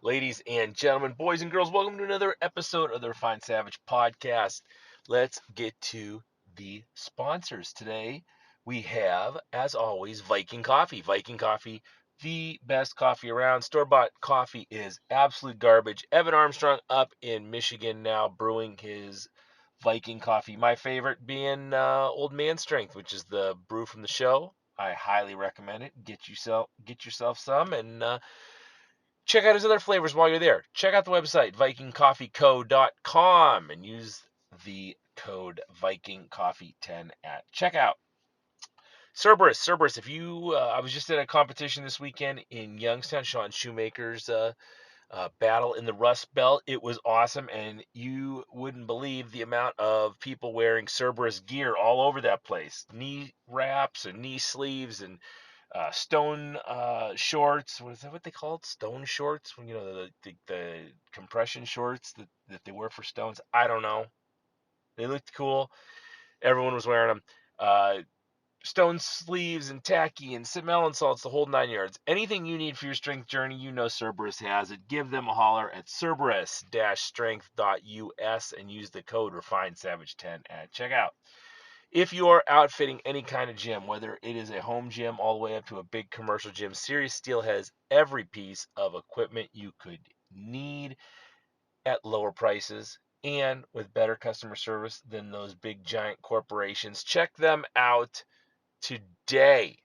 Ladies and gentlemen, boys and girls, welcome to another episode of the Refined Savage podcast. Let's get to the sponsors today. We have, as always, Viking Coffee. Viking Coffee, the best coffee around. Store-bought coffee is absolute garbage. Evan Armstrong up in Michigan now brewing his Viking coffee. My favorite being Old Man Strength, which is the brew from the show. I highly recommend it. Get yourself some and check out his other flavors while you're there. Check out the website, vikingcoffeeco.com, and use the code VikingCoffee10 at checkout. Cerberus. If you, I was just at a competition this weekend in Youngstown, Sean Shoemaker's battle in the Rust Belt. It was awesome, and you wouldn't believe the amount of people wearing Cerberus gear all over that place. Knee wraps and knee sleeves and stone shorts. What is that? What they called? Stone shorts? When the compression shorts that they wear for stones. I don't know. They looked cool. Everyone was wearing them. Stone sleeves and tacky and melon salts, the whole 9 yards. Anything you need for your strength journey, you know Cerberus has it. Give them a holler at cerberus-strength.us and use the code RefinedSavage10 at checkout. If you are outfitting any kind of gym, whether it is a home gym all the way up to a big commercial gym, Serious Steel has every piece of equipment you could need at lower prices and with better customer service than those big giant corporations. Check them out today.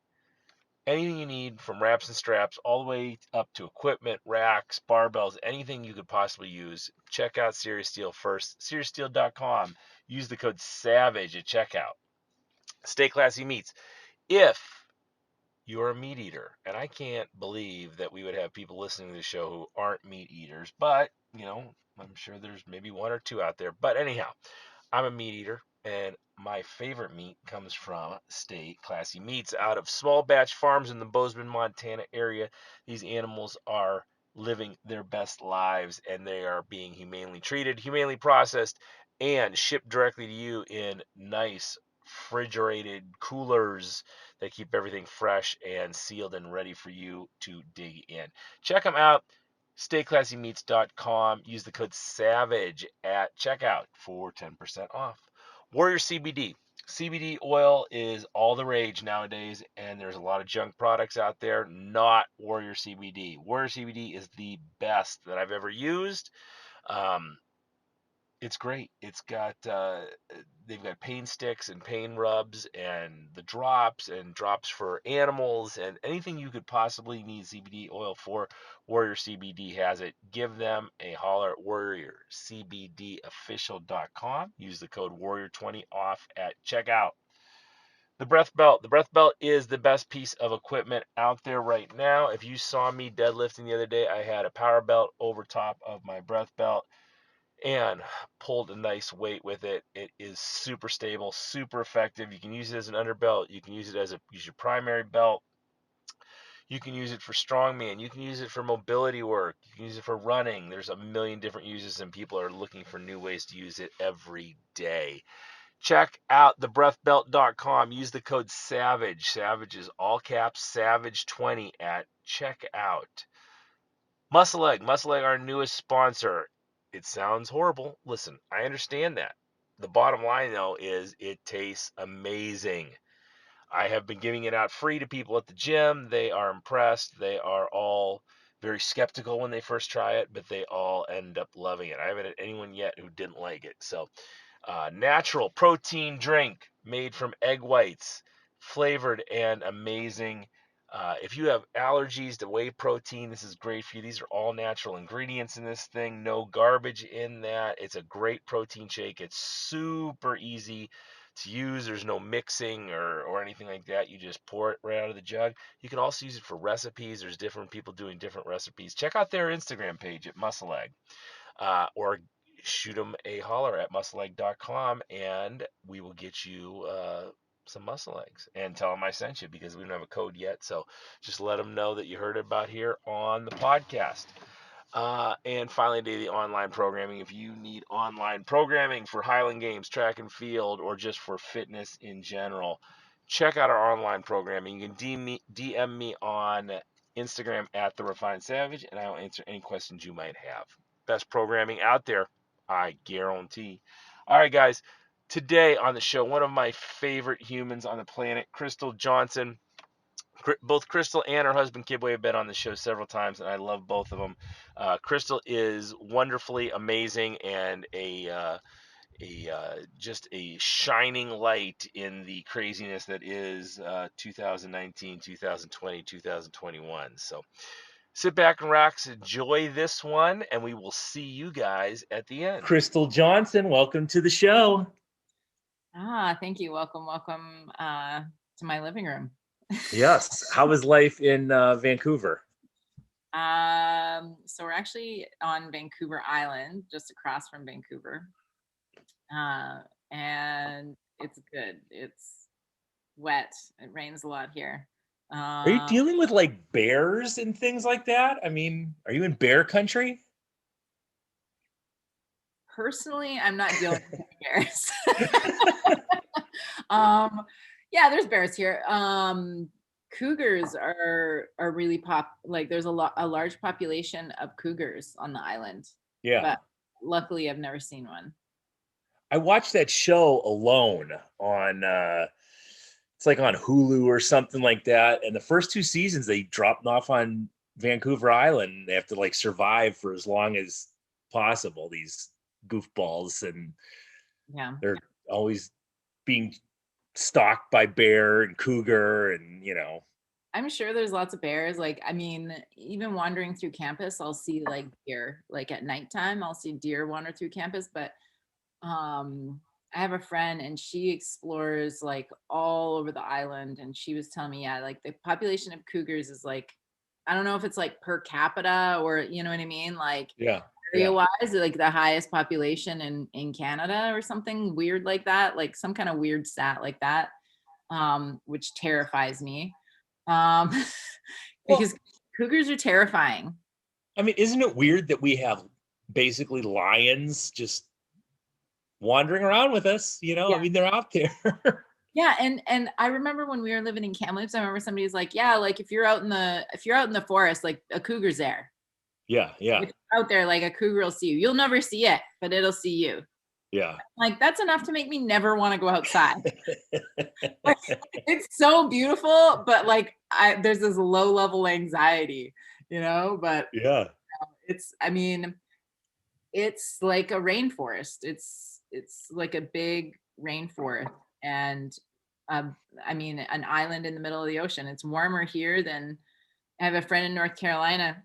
Anything you need from wraps and straps all the way up to equipment, racks, barbells, anything you could possibly use. Check out Serious Steel first. SeriousSteel.com. Use the code SAVAGE at checkout. Stay Classy Meats. If you're a meat eater, and I can't believe that we would have people listening to the show who aren't meat eaters, but, I'm sure there's maybe one or two out there. But anyhow, I'm a meat eater, and my favorite meat comes from Stay Classy Meats out of small batch farms in the Bozeman, Montana area. These animals are living their best lives, and they are being humanely treated, humanely processed, and shipped directly to you in nice refrigerated coolers that keep everything fresh and sealed and ready for you to dig in. Check them out. StayClassyMeats.com. Use the code SAVAGE at checkout for 10% off. Warrior CBD. CBD oil is all the rage nowadays, and there's a lot of junk products out there. Not Warrior CBD. Warrior CBD is the best that I've ever used. Um, it's great. They've got pain sticks and pain rubs and the drops and drops for animals and anything you could possibly need CBD oil for. Warrior CBD has it. Give them a holler at warriorcbdofficial.com. Use the code Warrior20 off at checkout. The Breath Belt. The Breath Belt is the best piece of equipment out there right now. If you saw me deadlifting the other day, I had a power belt over top of my Breath Belt and pulled a nice weight with it. It is super stable, super effective. You can use it as an underbelt. You can use it as your primary belt. You can use it for strongman. You can use it for mobility work. You can use it for running. There's a million different uses, and people are looking for new ways to use it every day. Check out thebreathbelt.com. Use the code SAVAGE. SAVAGE is all caps, SAVAGE20 at checkout. Muscle Egg, our newest sponsor. It sounds horrible. Listen, I understand that. The bottom line, though, is it tastes amazing. I have been giving it out free to people at the gym. They are impressed. They are all very skeptical when they first try it, but they all end up loving it. I haven't had anyone yet who didn't like it. So, natural protein drink made from egg whites, flavored and amazing. If you have allergies to whey protein, this is great for you. These are all natural ingredients in this thing, no garbage in that. It's a great protein shake. It's super easy to use. There's no mixing or anything like that. You just pour it right out of the jug. You can also use it for recipes. There's different people doing different recipes. Check out their Instagram page at Muscle Egg, or shoot them a holler at muscleegg.com, and we will get you some muscle eggs, and tell them I sent you, because we don't have a code yet. So just let them know that you heard about here on the podcast. And finally, today, the online programming. If you need online programming for Highland Games, track and field, or just for fitness in general, check out our online programming. You can DM me on Instagram at The Refined Savage, and I'll answer any questions you might have. Best programming out there, I guarantee. All right, guys. Today on the show, one of my favorite humans on the planet, Crystal Johnson. Both Crystal and her husband Kibwe have been on the show several times, and I love both of them. Crystal is wonderfully amazing and just a shining light in the craziness that is 2019, 2020, 2021. So sit back and relax, enjoy this one, and we will see you guys at the end. Crystal Johnson, welcome to the show. Thank you. Welcome to my living room. Yes. How was life in Vancouver? So we're actually on Vancouver Island, just across from Vancouver. And it's good. It's wet. It rains a lot here. Are you dealing with like bears and things like that? I mean, are you in bear country? Personally, I'm not dealing with bears. Yeah, there's bears here. Cougars are really like there's a large population of cougars on the island. Yeah. But luckily I've never seen one. I watched that show Alone on it's like on Hulu or something like that. And the first 2 seasons they dropped off on Vancouver Island. They have to like survive for as long as possible, these goofballs, and yeah, they're always being stalked by bear and cougar, and I'm sure there's lots of bears. Like, I mean, even wandering through campus, I'll see like deer. Like at nighttime, I'll see deer wander through campus. But I have a friend and she explores like all over the island, and she was telling me, yeah, like the population of cougars is like, I don't know if it's like per capita or you know what I mean, like area-wise, like the highest population in Canada or something weird like that, like some kind of weird stat like that, which terrifies me. Because cougars are terrifying. I mean, isn't it weird that we have basically lions just wandering around with us? Yeah. I mean, they're out there. Yeah, and I remember when we were living in Kamloops, I remember somebody was like, "Yeah, like if you're out in the forest, like a cougar's there." Yeah. If you're out there, like a cougar will see you. You'll never see it, but it'll see you. Yeah. Like that's enough to make me never want to go outside. Like, it's so beautiful, but like there's this low level anxiety, but yeah, I mean, it's like a rainforest. It's like a big rainforest, and I mean, an island in the middle of the ocean. It's warmer here than I have a friend in North Carolina,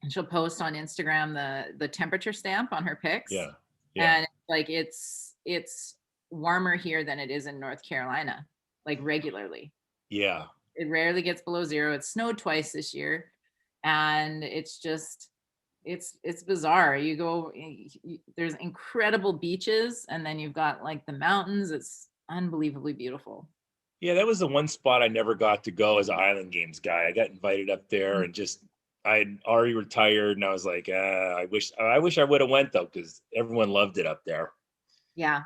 and she'll post on Instagram the temperature stamp on her pics. Yeah. And like it's warmer here than it is in North Carolina, like regularly. Yeah. It rarely gets below 0. It snowed twice this year, and it's just it's bizarre. You go, there's incredible beaches, and then you've got like the mountains. It's unbelievably beautiful. Yeah, that was the one spot I never got to go as an Island Games guy. I got invited up there and just I'd already retired, and I was like, I wish I would have went though, because everyone loved it up there. Yeah,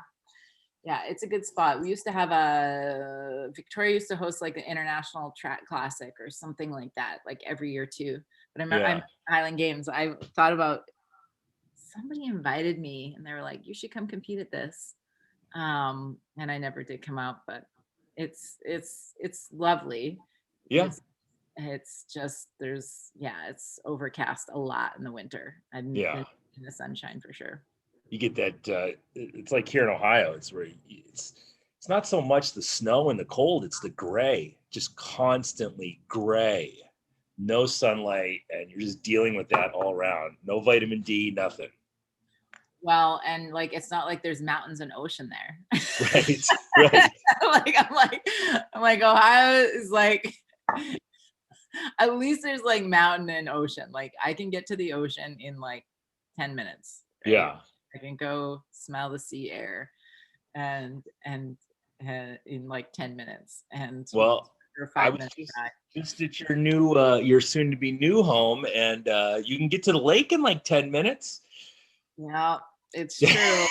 it's a good spot. We used to have Victoria used to host like the International Track Classic or something like that, like every year too. But I remember Island Games. I thought about, somebody invited me and they were like, "You should come compete at this," and I never did come out, but it's lovely. Yeah. It's just it's overcast a lot in the winter. And in the sunshine for sure. You get that it's like here in Ohio, it's where it's not so much the snow and the cold, it's the gray, just constantly gray, no sunlight, and you're just dealing with that all around. No vitamin D, nothing. Well, and like it's not like there's mountains and ocean there. Right. I'm like Ohio is like, at least there's like mountain and ocean. Like I can get to the ocean in like 10 minutes. Right? Yeah. I can go smell the sea air and in like 10 minutes. And I was just at your soon to be new home, and you can get to the lake in like 10 minutes. Yeah, it's true.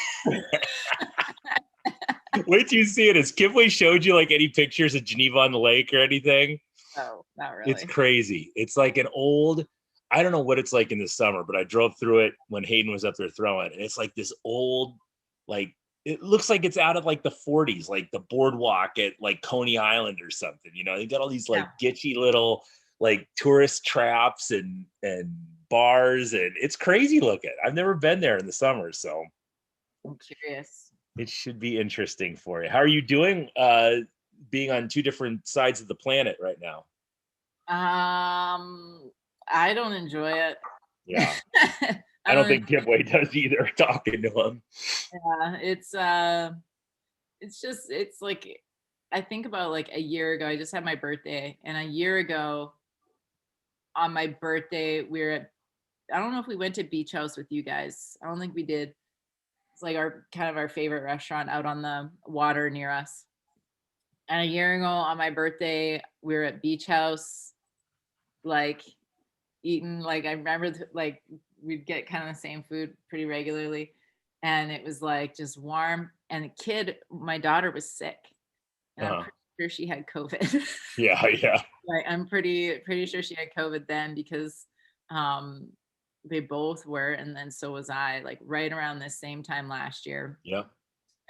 Wait till you see it. Has Kibwe showed you like any pictures of Geneva on the lake or anything? No, not It's really. crazy. It's like an old, I don't know what it's like in the summer, but I drove through it when Hayden was up there throwing, and it's like this old, like it looks like it's out of like the 40s, like the boardwalk at like Coney Island or something. You know, they got all these Yeah, like gitchy little like tourist traps and bars, and it's crazy looking. I've never been there in the summer, so I'm curious. it should be interesting for you. How are you doing being on two different sides of the planet right now? I don't enjoy it. Yeah. I I don't don't. think Giveaway does either, talking to him. Yeah, it's just it's like I think about like a year ago. I just had my birthday, and a year ago on my birthday, we were at. I don't know if we went to Beach House with you guys. I don't think we did. It's like our kind of our favorite restaurant out on the water near us. And a year ago on my birthday, we were at Beach House, like eating. Like I remember, like we'd get kind of the same food pretty regularly, and it was like just warm. And the kid, my daughter was sick, and I'm Uh-huh. pretty sure she had COVID. Yeah, yeah, Like I'm pretty sure she had COVID then because um they both were, and then so was I, like right around this same time last year. yeah.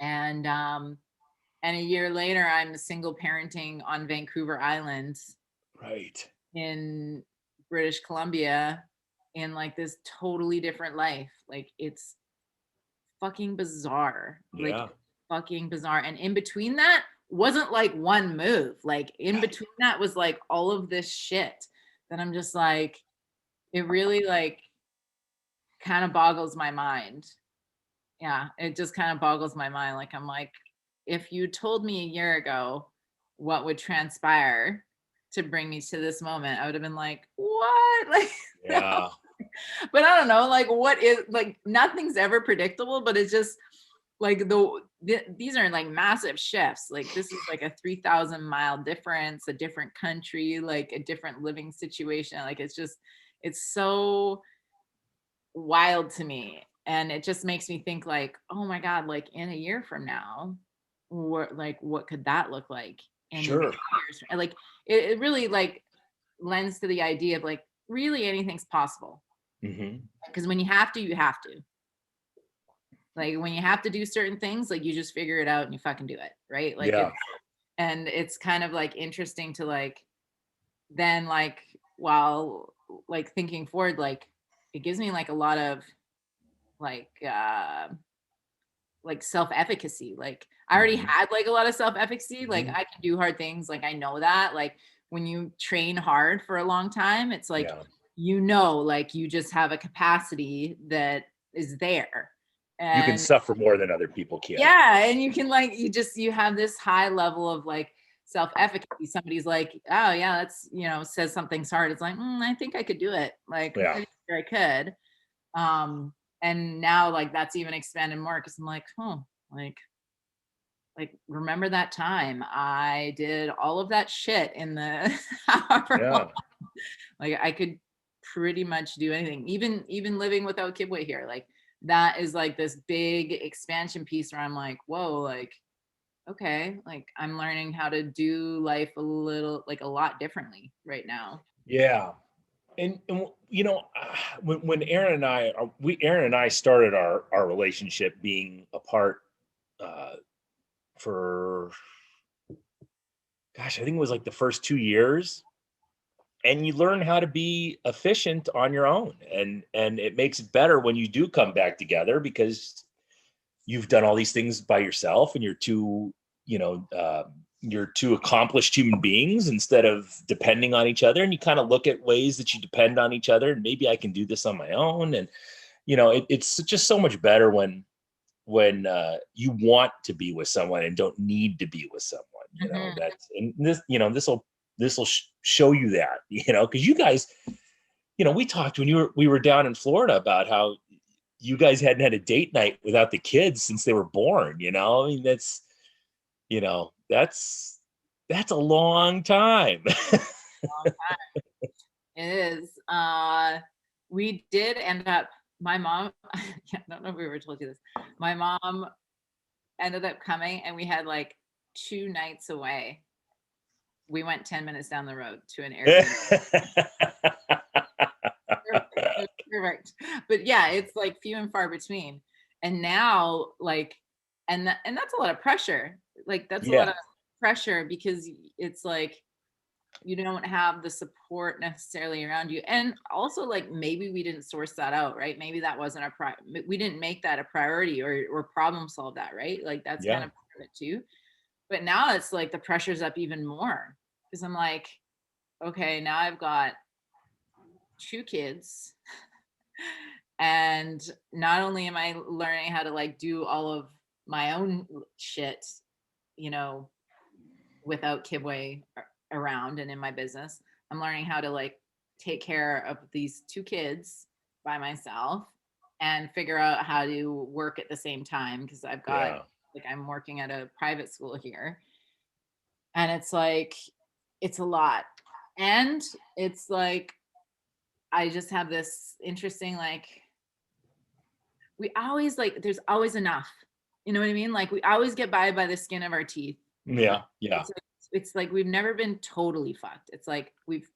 And and a year later I'm single parenting on Vancouver Island Right. in British Columbia in like this totally different life. Like it's fucking bizarre. Like Yeah. fucking bizarre. And in between that wasn't like one move. Like in between that was like all of this shit that I'm just like, it really like kind of boggles my mind. Yeah, it just kind of boggles my mind. Like I'm like, if you told me a year ago what would transpire to bring me to this moment, I would have been like, what? Like Yeah. but I don't know, like what is like nothing's ever predictable, but it's just like these are like massive shifts. Like this is like a 3,000 mile difference, a different country, like a different living situation. Like it's just it's so wild to me. And it just makes me think like, oh my God, like in a year from now, what could that look like in Sure. 2 years? And like it really like lends to the idea of like really anything's possible. Hmm. Because when you have to, you have to. Like when you have to do certain things, like you just figure it out and you fucking do it, right? Like Yeah. it's and it's kind of like interesting to like then like while like thinking forward, like it gives me like a lot of like self-efficacy. Like I already Hmm. had like a lot of self-efficacy. Like Hmm. I can do hard things. Like I know that. Like when you train hard for a long time, it's like Yeah. like you just have a capacity that is there. You can And suffer more than other people can. yeah, and you can like you have this high level of like self-efficacy. Somebody's like, oh yeah, that's says something's hard. It's like, I think I could do it. Like I'm Yeah. pretty sure I could. And now like that's even expanded more because I'm like, like remember that time I did all of that shit in the however long. Yeah. Like I could pretty much do anything, even living without Kibwe here. Like that is like this big expansion piece where I'm like, whoa, like okay, like I'm learning how to do life a little like a lot differently right now. Yeah. And you know, when Aaron and I Aaron and I started our relationship being apart uh for, gosh, I think it was like the first 2 years, and you learn how to be efficient on your own, and it makes it better when you do come back together because you've done all these things by yourself, and you know you're two accomplished human beings instead of depending on each other, and you kind of look at ways that you depend on each other, and maybe I can do this on my own. And it's just so much better when you want to be with someone and don't need to be with someone. Mhm. That's, and this will show you that, because you guys, we talked when we were down in Florida about how you guys hadn't had a date night without the kids since they were born. I mean, you know that's a long time. Long time. It is. We did end up. My mom. Yeah, I don't know if we ever told you this. My mom ended up coming, and we had like 2 nights away. we went 10 minutes down the road to an Airbnb. Perfect. It was perfect. But yeah, it's like few and far between. And now, like, and that's a lot of pressure. Like, that's a lot Yeah, of pressure because it's like you don't have the support necessarily around you. And also, like, maybe we didn't source that out, right? Maybe that wasn't we didn't make that a priority or problem solve that, right? Like, that's kind yeah, of part of it too. But now it's like the pressure's up even more because I'm like, okay, now I've got two kids. And not only am I learning how to like do all of my own shit, you know, without Kibwe around and in my business, I'm learning how to like take care of these two kids by myself and figure out how to work at the same time because I've got yeah. like I'm working at a private school here and it's like it's a lot. And it's like I just have this interesting like we always like there's always enough. You know what I mean? Like we always get by the skin of our teeth. Like Yeah, yeah, it's like we've never been totally fucked. It's like we've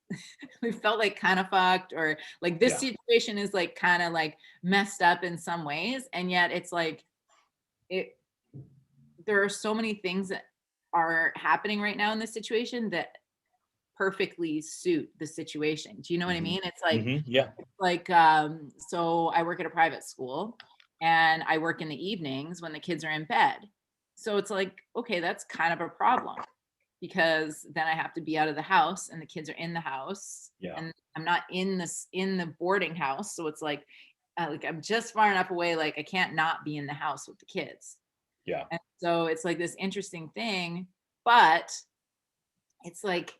we've felt like kind of fucked or like this yeah, situation is like kind of like messed up in some ways and yet it's like it there are so many things that are happening right now in this situation that perfectly suit the situation. Do you know what I hmm mean? It's yeah, like so I work at a private school and I work in the evenings when the kids are in bed. So it's like, okay, that's kind of a problem because then I have to be out of the house and the kids are in the house yeah, and I'm not in the boarding house. So it's like I'm just far enough away like I can't not be in the house with the kids. yeah. And so it's like this interesting thing, but it's like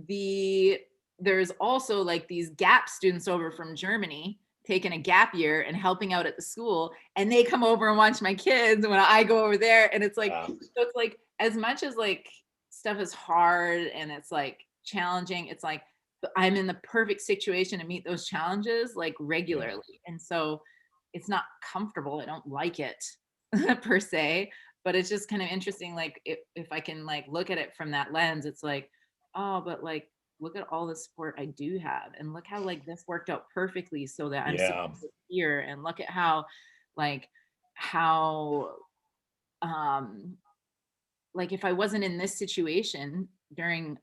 the there's also like these gap students over from Germany taking a gap year and helping out at the school and they come over and watch my kids when I go over there and it's like Uh, so it's like as much as like stuff is hard and it's like challenging it's like I'm in the perfect situation to meet those challenges like yeah, regularly and so it's not comfortable I don't like it per se but it's just kind of interesting like if I can like look at it from that lens it's like oh, but like, look at all the support I do have. And look how like this worked out perfectly so that I'm yeah. supported here. And look at how like how um like if I wasn't in this situation during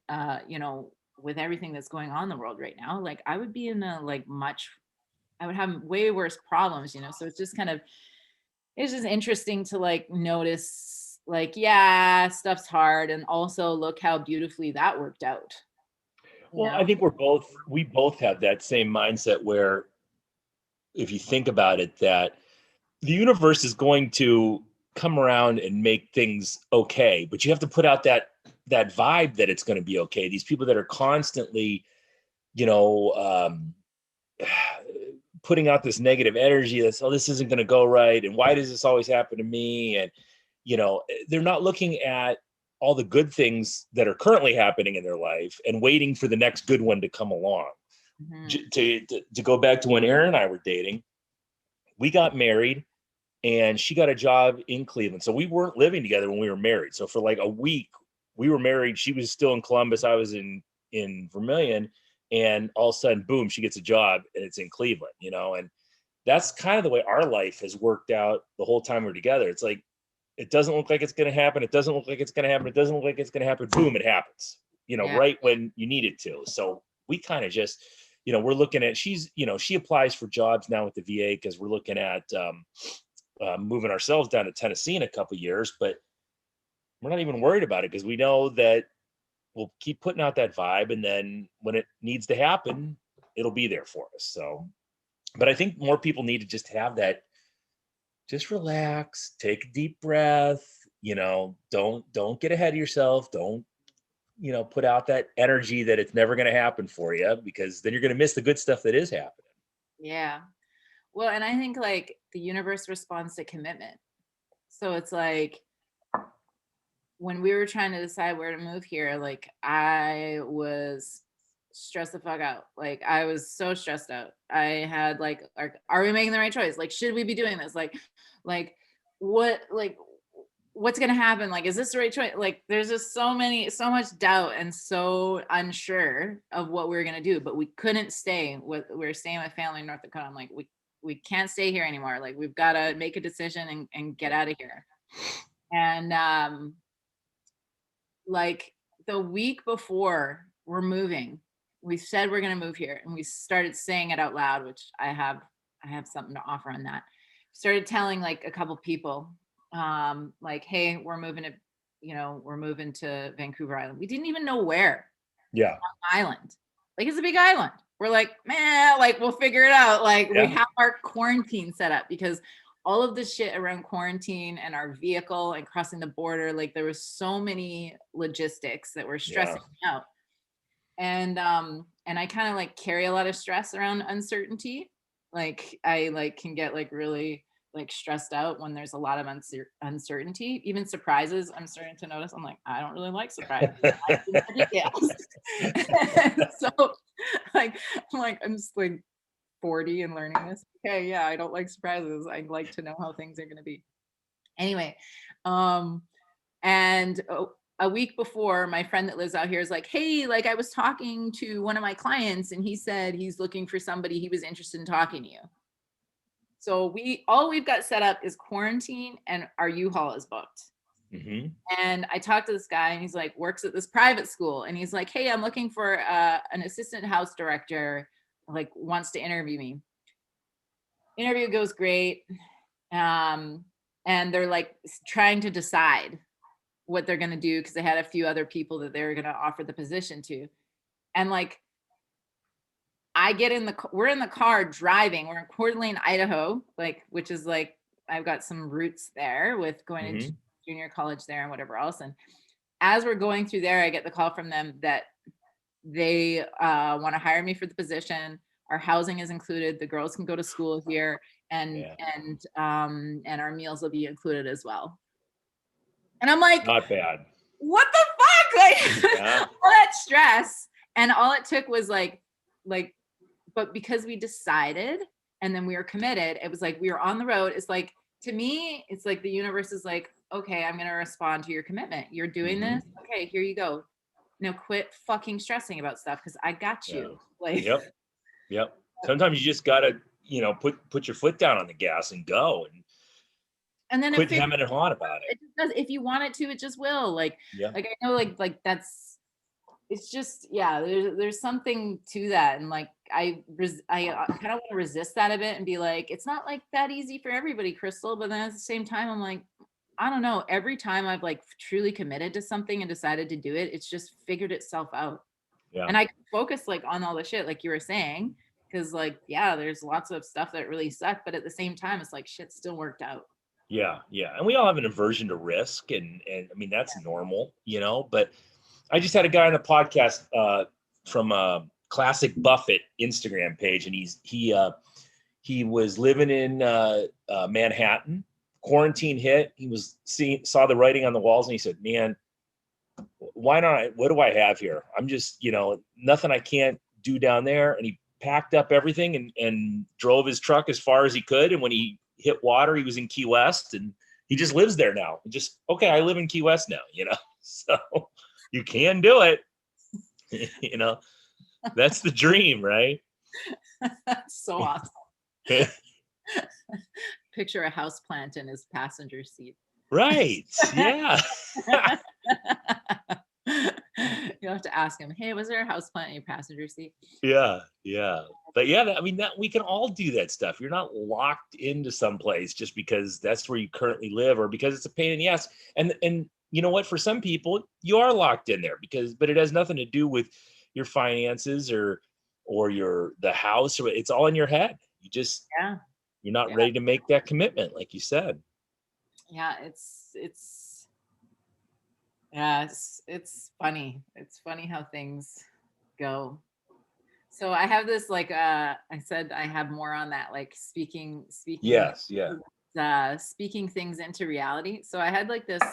you know, with everything that's going on in the world right now, like I would be in a like much I would have way worse problems, you know. So it's just kind of it's just interesting to like notice like yeah, stuff's hard and also look how beautifully that worked out, you Well, know. I think we both have that same mindset where if you think about it, that the universe is going to come around and make things okay, but you have to put out that vibe that it's going to be okay. These people that are constantly, you know, putting out this negative energy that's, oh, this isn't going to go right, and why does this always happen to me? And they're not looking at all the good things that are currently happening in their life and waiting for the next good one to come along. Mhm. To go back to when Aaron and I were dating, we got married and she got a job in Cleveland. So we weren't living together when we were married. So for like a week, we were married. She was still in Columbus. I was in Vermilion, and all of a sudden, boom, she gets a job and it's in Cleveland. And that's kind of the way our life has worked out the whole time we're together. It's like it doesn't look like it's going to happen. It doesn't look like it's going to happen. It doesn't look like it's going to happen. Boom, it happens. Yeah. Right when you need it to. So we kind of just, we're looking at she applies for jobs now with the VA because we're looking at moving ourselves down to Tennessee in a couple of years, but we're not even worried about it because we know that we'll keep putting out that vibe, and then when it needs to happen, it'll be there for us. So, but I think more people need to just have that. Just relax, take a deep breath. Don't get ahead of yourself. Don't put out that energy that it's never going to happen for you, because then you're going to miss the good stuff that is happening. Yeah. Well, and I think like the universe responds to commitment. So it's like when we were trying to decide where to move here, like I was stressed the fuck out. Like I was so stressed out. I had like are we making the right choice? Like should we be doing this? Like what like what's going to happen? Like, is this the right choice? Like, there's just so much doubt and so unsure of what we are going to do, but we couldn't stay with, we were staying with family in North Dakota. I'm like, we can't stay here anymore. Like, we've got to make a decision and get out of here. And, like the week before we're moving, we said we're going to move here, and we started saying it out loud, which I have something to offer on that. Started telling like a couple people, like, hey, we're moving to, we're moving to Vancouver Island. We didn't even know where. Yeah. Island. Like, it's a big island. We're like, man, like, we'll figure it out. Like, we have our quarantine set up, because all of the shit around quarantine and our vehicle and crossing the border, like, there was so many logistics that were stressing me out. And I kind of like carry a lot of stress around uncertainty. Like, I like can get like really like stressed out when there's a lot of uncertainty. Even surprises, I'm starting to notice. I'm like, I don't really like surprises. So like, I'm just like 40 and learning this. Okay, yeah, I don't like surprises. I like to know how things are going to be. Anyway, and a week before, my friend that lives out here is like, hey, like, I was talking to one of my clients, and he said he's looking for somebody. He was interested in talking to you. So all we've got set up is quarantine, and our U-Haul is booked. Mm-hmm. And I talked to this guy, and he's like, works at this private school. And he's like, hey, I'm looking for an assistant house director, like, wants to interview me. Interview goes great. And they're like trying to decide what they're going to do, because they had a few other people that they were going to offer the position to. And like, we're in the car driving. We're in Coeur d'Alene, Idaho, like, which is like, I've got some roots there with going to junior college there and whatever else. And as we're going through there, I get the call from them that they want to hire me for the position. Our housing is included. The girls can go to school here, and our meals will be included as well. And I'm like, not bad. What the fuck? Like, all that stress. And all it took was like, but because we decided and then we were committed, it was like we were on the road. It's like, to me, it's like the universe is like, okay, I'm going to respond to your commitment. You're doing this. Okay, here you go. Now quit fucking stressing about stuff, because I got you. Like, Yep. Sometimes you just got to, put your foot down on the gas and go. And then quit hemming and hawing about it. It just does. If you want it to, it just will. Like I know, like that's, it's just, there's something to that. And like, I kind of want to resist that a bit and be like, it's not like that easy for everybody, Crystal. But then at the same time, I'm like, I don't know. Every time I've like truly committed to something and decided to do it, it's just figured itself out. Yeah. And I focus like on all the shit, like you were saying, because like, there's lots of stuff that really sucked, but at the same time, it's like shit still worked out. Yeah. And we all have an aversion to risk, and I mean, that's normal, but I just had a guy on the podcast from Classic Buffett Instagram page, and he was living in Manhattan. Quarantine hit. He saw the writing on the walls, and he said, man, why not? What do I have here? I'm just, nothing I can't do down there. And he packed up everything and drove his truck as far as he could. And when he hit water, he was in Key West, and he just lives there now. I live in Key West now, so you can do it. That's the dream, right? That's so awesome. Picture a houseplant in his passenger seat. Right. Yeah. You'll have to ask him, hey, was there a houseplant in your passenger seat? Yeah. But I mean, that we can all do that stuff. You're not locked into some place just because that's where you currently live, or because it's a pain in the ass. And you know what? For some people, you are locked in there but it has nothing to do with your finances or the house, or it's all in your head. You just you're not ready to make that commitment, like you said. Yeah, it's funny. It's funny how things go. So I have this, like, I said, I have more on that, like speaking. Yes. Yeah. Speaking things into reality. So I had like this,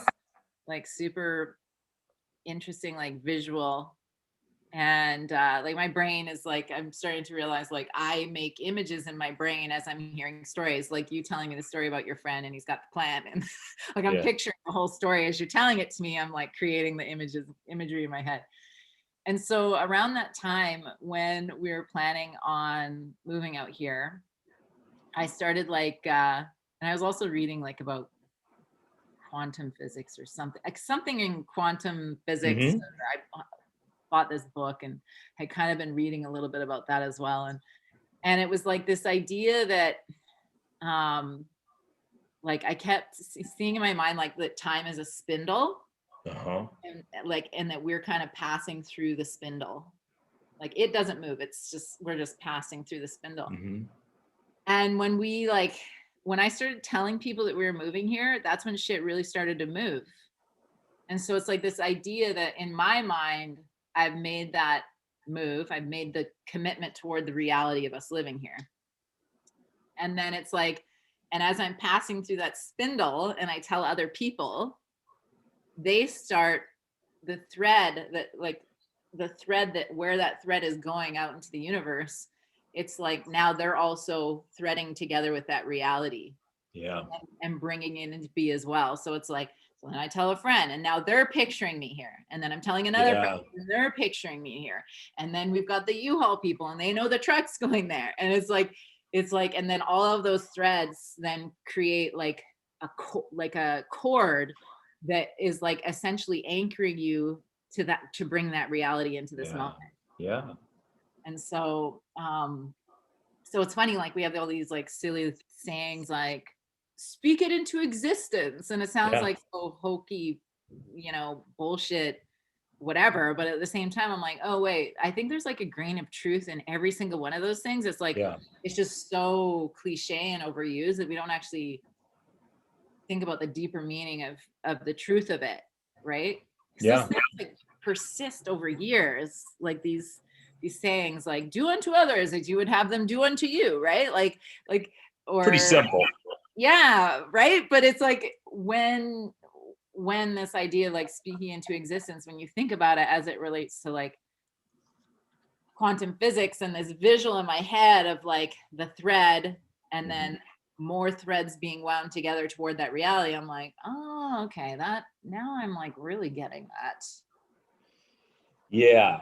like, super interesting, like, visual And like my brain is like, I'm starting to realize like I make images in my brain as I'm hearing stories, like you telling me the story about your friend and he's got the plan, and like I'm Yeah. picturing the whole story as you're telling it to me. I'm like creating the imagery in my head. And so around that time when we were planning on moving out here, I started like and I was also reading like about quantum physics or something, like something in quantum physics. Mm-hmm. I bought this book and had kind of been reading a little bit about that as well. And it was like this idea that like I kept seeing in my mind like that time is a spindle, Uh-huh. and like and that we're kind of passing through the spindle. Like it doesn't move. It's just we're just passing through the spindle. Mm-hmm. And when we like when I started telling people that we were moving here, that's when shit really started to move. And so it's like this idea that in my mind, I've made that move. I've made the commitment toward the reality of us living here. And then it's like, and as I'm passing through that spindle and I tell other people, they start the thread that like the thread that where that thread is going out into the universe. It's like now they're also threading together with that reality Yeah. and bringing it into be as well. So it's like, so then I tell a friend and now they're picturing me here. And then I'm telling another friend Yeah. and they're picturing me here. And then we've got the U-Haul people and they know the truck's going there. And it's like, and then all of those threads then create like a cord that is like essentially anchoring you to that, to bring that reality into this Yeah. moment. Yeah. And so it's funny, like we have all these like silly sayings like speak it into existence. And it sounds Yeah. like so hokey, bullshit, whatever. But at the same time, I'm like, oh wait, I think there's like a grain of truth in every single one of those things. It's like Yeah. it's just so cliche and overused that we don't actually think about the deeper meaning of the truth of it, right? Because those Yeah. things like persist over years, like these sayings like do unto others as you would have them do unto you, right? Like Pretty or simple. yeah, right. But it's like when this idea of like speaking into existence, when you think about it as it relates to like quantum physics and this visual in my head of like the thread and then more threads being wound together toward that reality, I'm like, oh, okay, that now I'm like really getting that. Yeah.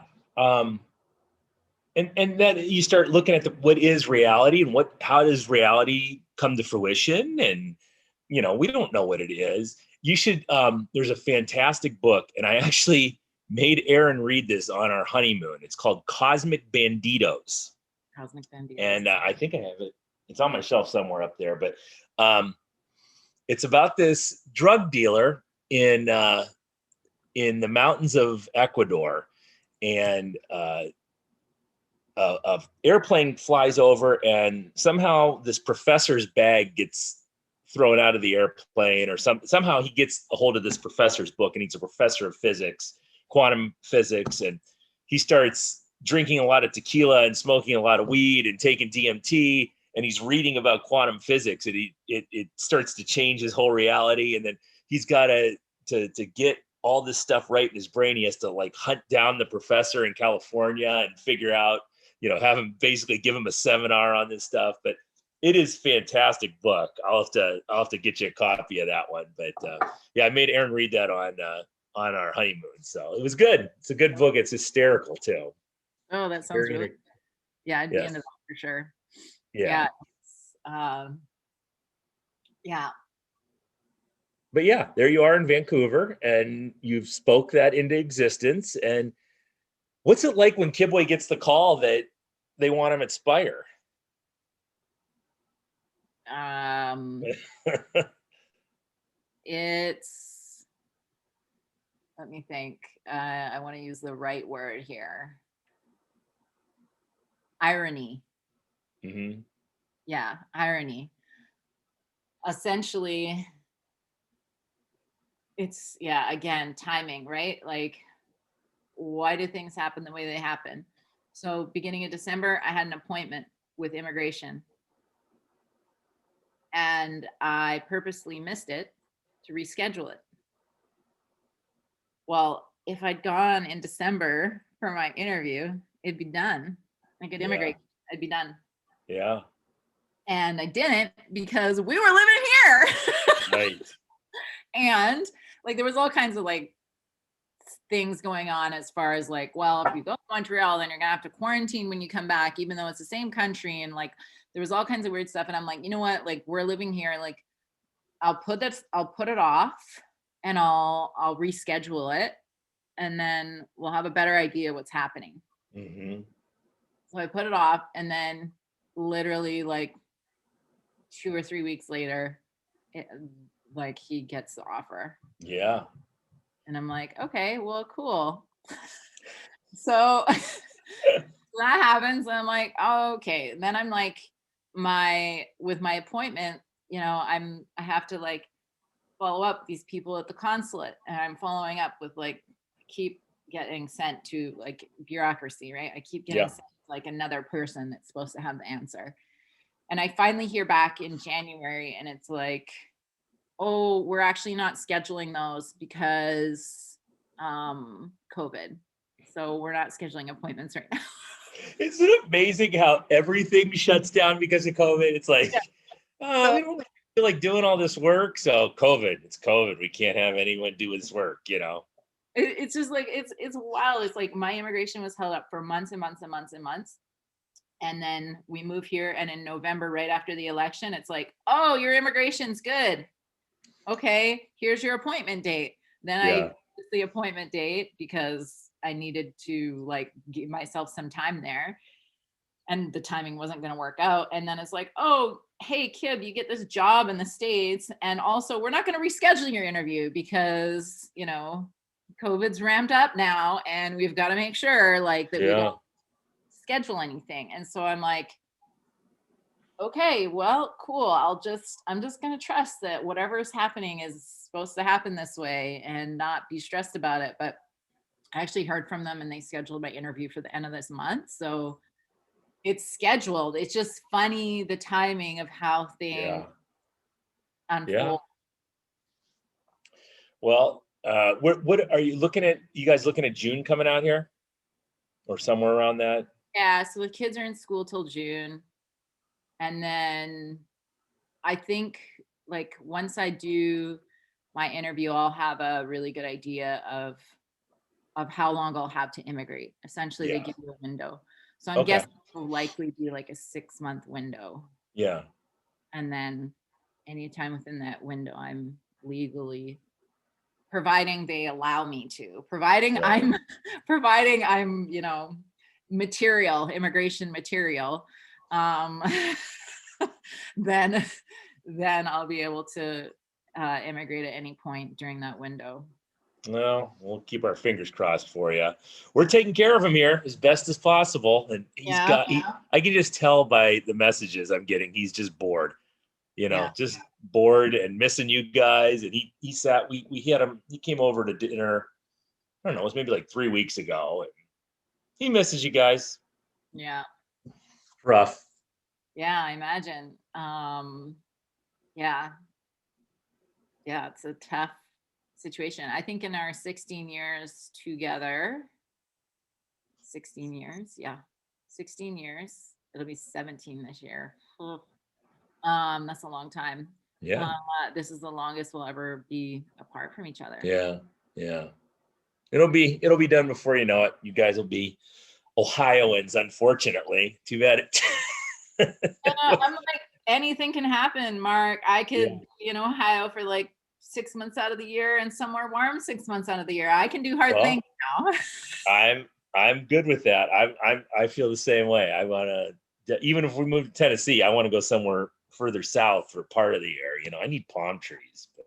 And then you start looking at what is reality and how does reality come to fruition? And we don't know what it is. You should there's a fantastic book, and I actually made Aaron read this on our honeymoon. It's called Cosmic Banditos. Cosmic Banditos. And I think I have it. It's on my shelf somewhere up there, but it's about this drug dealer in the mountains of Ecuador, and a airplane flies over, and somehow this professor's bag gets thrown out of the airplane, or somehow he gets a hold of this professor's book, and he's a professor of physics, quantum physics, and he starts drinking a lot of tequila and smoking a lot of weed and taking DMT, and he's reading about quantum physics, and it starts to change his whole reality. And then he's got to get all this stuff right in his brain. He has to like hunt down the professor in California and figure out, have him basically give him a seminar on this stuff. But it is fantastic book. I'll have to get you a copy of that one. But yeah, I made Aaron read that on our honeymoon, so it was good. It's a good book. It's hysterical too. Oh, that sounds really good. Yeah, I'd be Yeah. into that for sure. Yeah. Yeah. But yeah, there you are in Vancouver, and you've spoke that into existence. And what's it like when Kibwe gets the call that they want him at Spire? It's, let me think. I want to use the right word here. Irony. Mm-hmm. Yeah, irony. Essentially, it's, yeah, again, timing, right? Like, why do things happen the way they happen? So beginning of December, I had an appointment with immigration, and I purposely missed it to reschedule it. Well, if I'd gone in December for my interview, it'd be done. I could immigrate. I'd be done. Yeah. And I didn't because we were living here. Right. And like there was all kinds of like things going on as far as like, well, if you go to Montreal, then you're gonna have to quarantine when you come back, even though it's the same country. And like there was all kinds of weird stuff. And I'm like, you know what? Like we're living here. Like I'll put it off and I'll reschedule it. And then we'll have a better idea what's happening. Mm-hmm. So I put it off, and then literally like 2 or 3 weeks later, like he gets the offer. Yeah. And I'm like, okay, well, cool. So that happens. And I'm like, oh, okay. Then I'm like, with my appointment, you know, I have to like follow up these people at the consulate, and I'm following up with like, keep getting sent to like bureaucracy, right? I keep getting sent to like another person that's supposed to have the answer. And I finally hear back in January, and it's like, oh, we're actually not scheduling those because COVID. So we're not scheduling appointments right now. Isn't it amazing how everything shuts down because of COVID? It's like, we don't feel like doing all this work. So it's COVID. We can't have anyone do this work, you know? It's just like, it's wild. It's like my immigration was held up for months and months and months and months. And then we move here, and in November, right after the election, it's like, oh, your immigration's good. Okay, here's your appointment date. Then I took the appointment date because I needed to like give myself some time there, and the timing wasn't going to work out. And then it's like, oh, hey, Kib, you get this job in the States, and also we're not going to reschedule your interview because, you know, COVID's ramped up now, and we've got to make sure like that we don't schedule anything. And so I'm like, okay, well, cool. I'm just going to trust that whatever is happening is supposed to happen this way and not be stressed about it. But I actually heard from them, and they scheduled my interview for the end of this month. So it's scheduled. It's just funny the timing of how things unfold. Yeah. Well, what are you looking at? You guys looking at June coming out here, or somewhere around that? Yeah. So the kids are in school till June, and then I think like once I do my interview, I'll have a really good idea of how long I'll have to immigrate. Essentially, they give you a window. So I'm guessing it will likely be like a 6-month window. Yeah. And then anytime within that window, I'm legally, providing they allow me to, providing I'm, you know, immigration material, then I'll be able to immigrate at any point during that window. Well, we'll keep our fingers crossed for you. We're taking care of him here as best as possible. And I can just tell by the messages I'm getting, he's just bored, you know, just bored and missing you guys. And we had him, he came over to dinner, I don't know, it was maybe like 3 weeks ago. And he misses you guys. Yeah. Rough. Yeah, I imagine. Yeah, it's a tough situation. I think in our 16 years together, 16 years, it'll be 17 this year. That's a long time. Yeah. This is the longest we'll ever be apart from each other. Yeah. It'll be done before you know it. You guys will be Ohioans, unfortunately. Too bad. I'm like, anything can happen, Mark. I could be in Ohio for like 6 months out of the year and somewhere warm 6 months out of the year. I can do hard things now. I'm good with that. I feel the same way. I want to, even if we move to Tennessee, I want to go somewhere further south for part of the year. You know, I need palm trees, but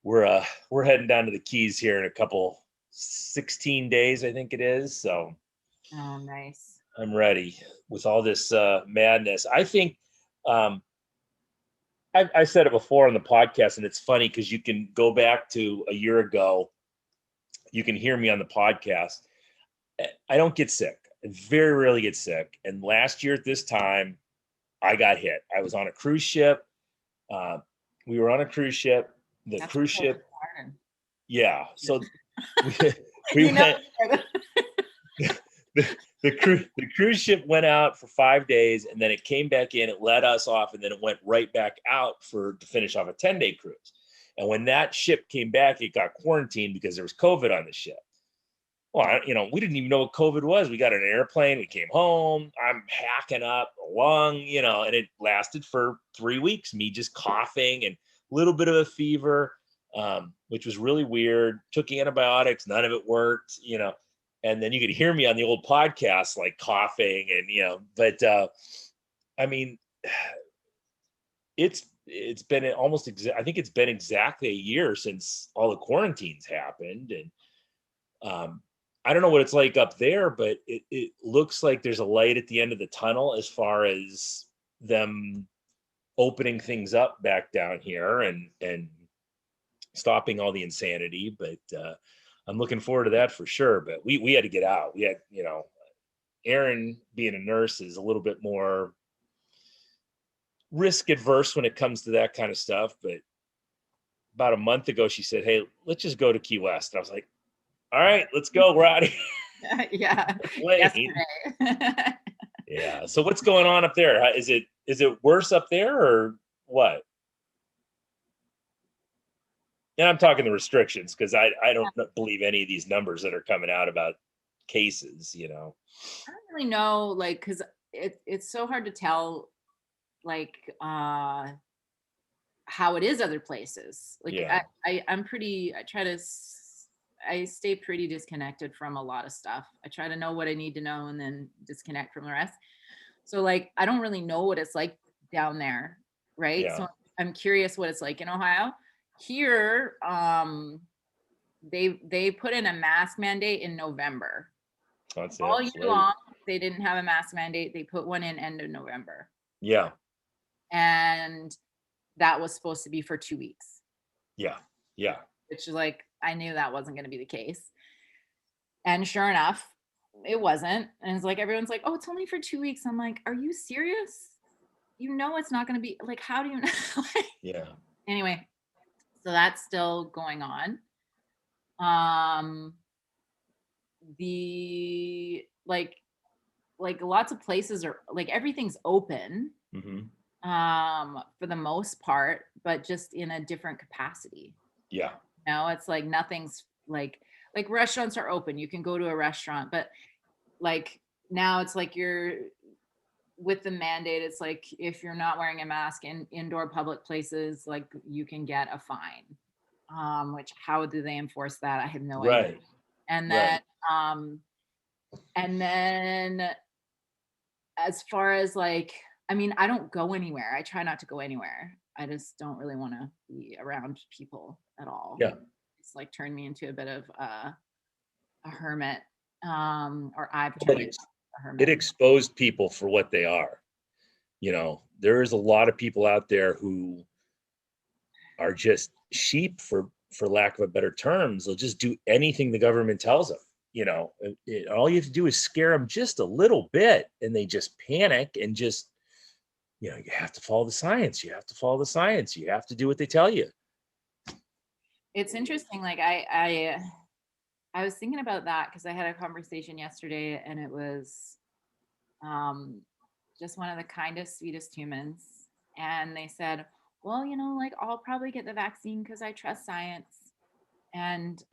we're heading down to the Keys here in a couple 16 days, I think it is. So oh, nice. I'm ready with all this madness. I think I said it before on the podcast, and it's funny because you can go back to a year ago. You can hear me on the podcast. I don't get sick. I very rarely get sick. And last year at this time, I got hit. I was on a cruise ship. We were on a cruise ship. That's cruise ship. Hard. Yeah. So we went. the cruise ship went out for 5 days, and then it came back in. It let us off, and then it went right back out to finish off a 10-day cruise. And when that ship came back, it got quarantined because there was COVID on the ship. Well, we didn't even know what COVID was. We got an airplane. We came home. I'm hacking up a lung, and it lasted for 3 weeks. Me just coughing and a little bit of a fever, which was really weird. Took antibiotics. None of it worked, And then you could hear me on the old podcast, like coughing and, but I mean, it's been almost, I think it's been exactly a year since all the quarantines happened. And I don't know what it's like up there, but it looks like there's a light at the end of the tunnel as far as them opening things up back down here and stopping all the insanity. But I'm looking forward to that for sure. But we had to get out. We had, Erin being a nurse is a little bit more risk adverse when it comes to that kind of stuff. But about a month ago, she said, "Hey, let's just go to Key West." And I was like, "All right, let's go. We're out of here." Yeah. Yeah. So what's going on up there? Is it worse up there or what? And I'm talking the restrictions because I don't believe any of these numbers that are coming out about cases, I don't really know, like, because it's so hard to tell, like, how it is other places. Like, Yeah. I stay pretty disconnected from a lot of stuff. I try to know what I need to know and then disconnect from the rest. So, like, I don't really know what it's like down there, right? Yeah. So I'm curious what it's like in Ohio. Here, they put in a mask mandate in November. That's All it. year long, they didn't have a mask mandate. They put one in end of November. Yeah. And that was supposed to be for 2 weeks. Yeah. Yeah. Which is like, I knew that wasn't going to be the case. And sure enough, it wasn't. And it's like, everyone's like, "Oh, it's only for 2 weeks." I'm like, "Are you serious? It's not going to be like, how do you know?" Yeah. Anyway, so that's still going on. The like lots of places are like, everything's open for the most part, but just in a different capacity. Yeah. It's like nothing's like restaurants are open. You can go to a restaurant, but like now it's like you're with the mandate, it's like if you're not wearing a mask in indoor public places, like you can get a fine. Which, how do they enforce that? I have no idea. And then and then as far as like, I mean, I don't go anywhere. I try not to go anywhere. I just don't really want to be around people at all. Yeah. It's like turned me into a bit of a hermit. Or I've turned into a hermit. It exposed people for what they are. There is a lot of people out there who are just sheep, for lack of a better terms. They'll just do anything the government tells them. All you have to do is scare them just a little bit, and they just panic and just, you have to follow the science. You have to follow the science. You have to do what they tell you. It's interesting. Like I was thinking about that because I had a conversation yesterday, and it was just one of the kindest, sweetest humans. And they said, "Well, like, I'll probably get the vaccine because I trust science." And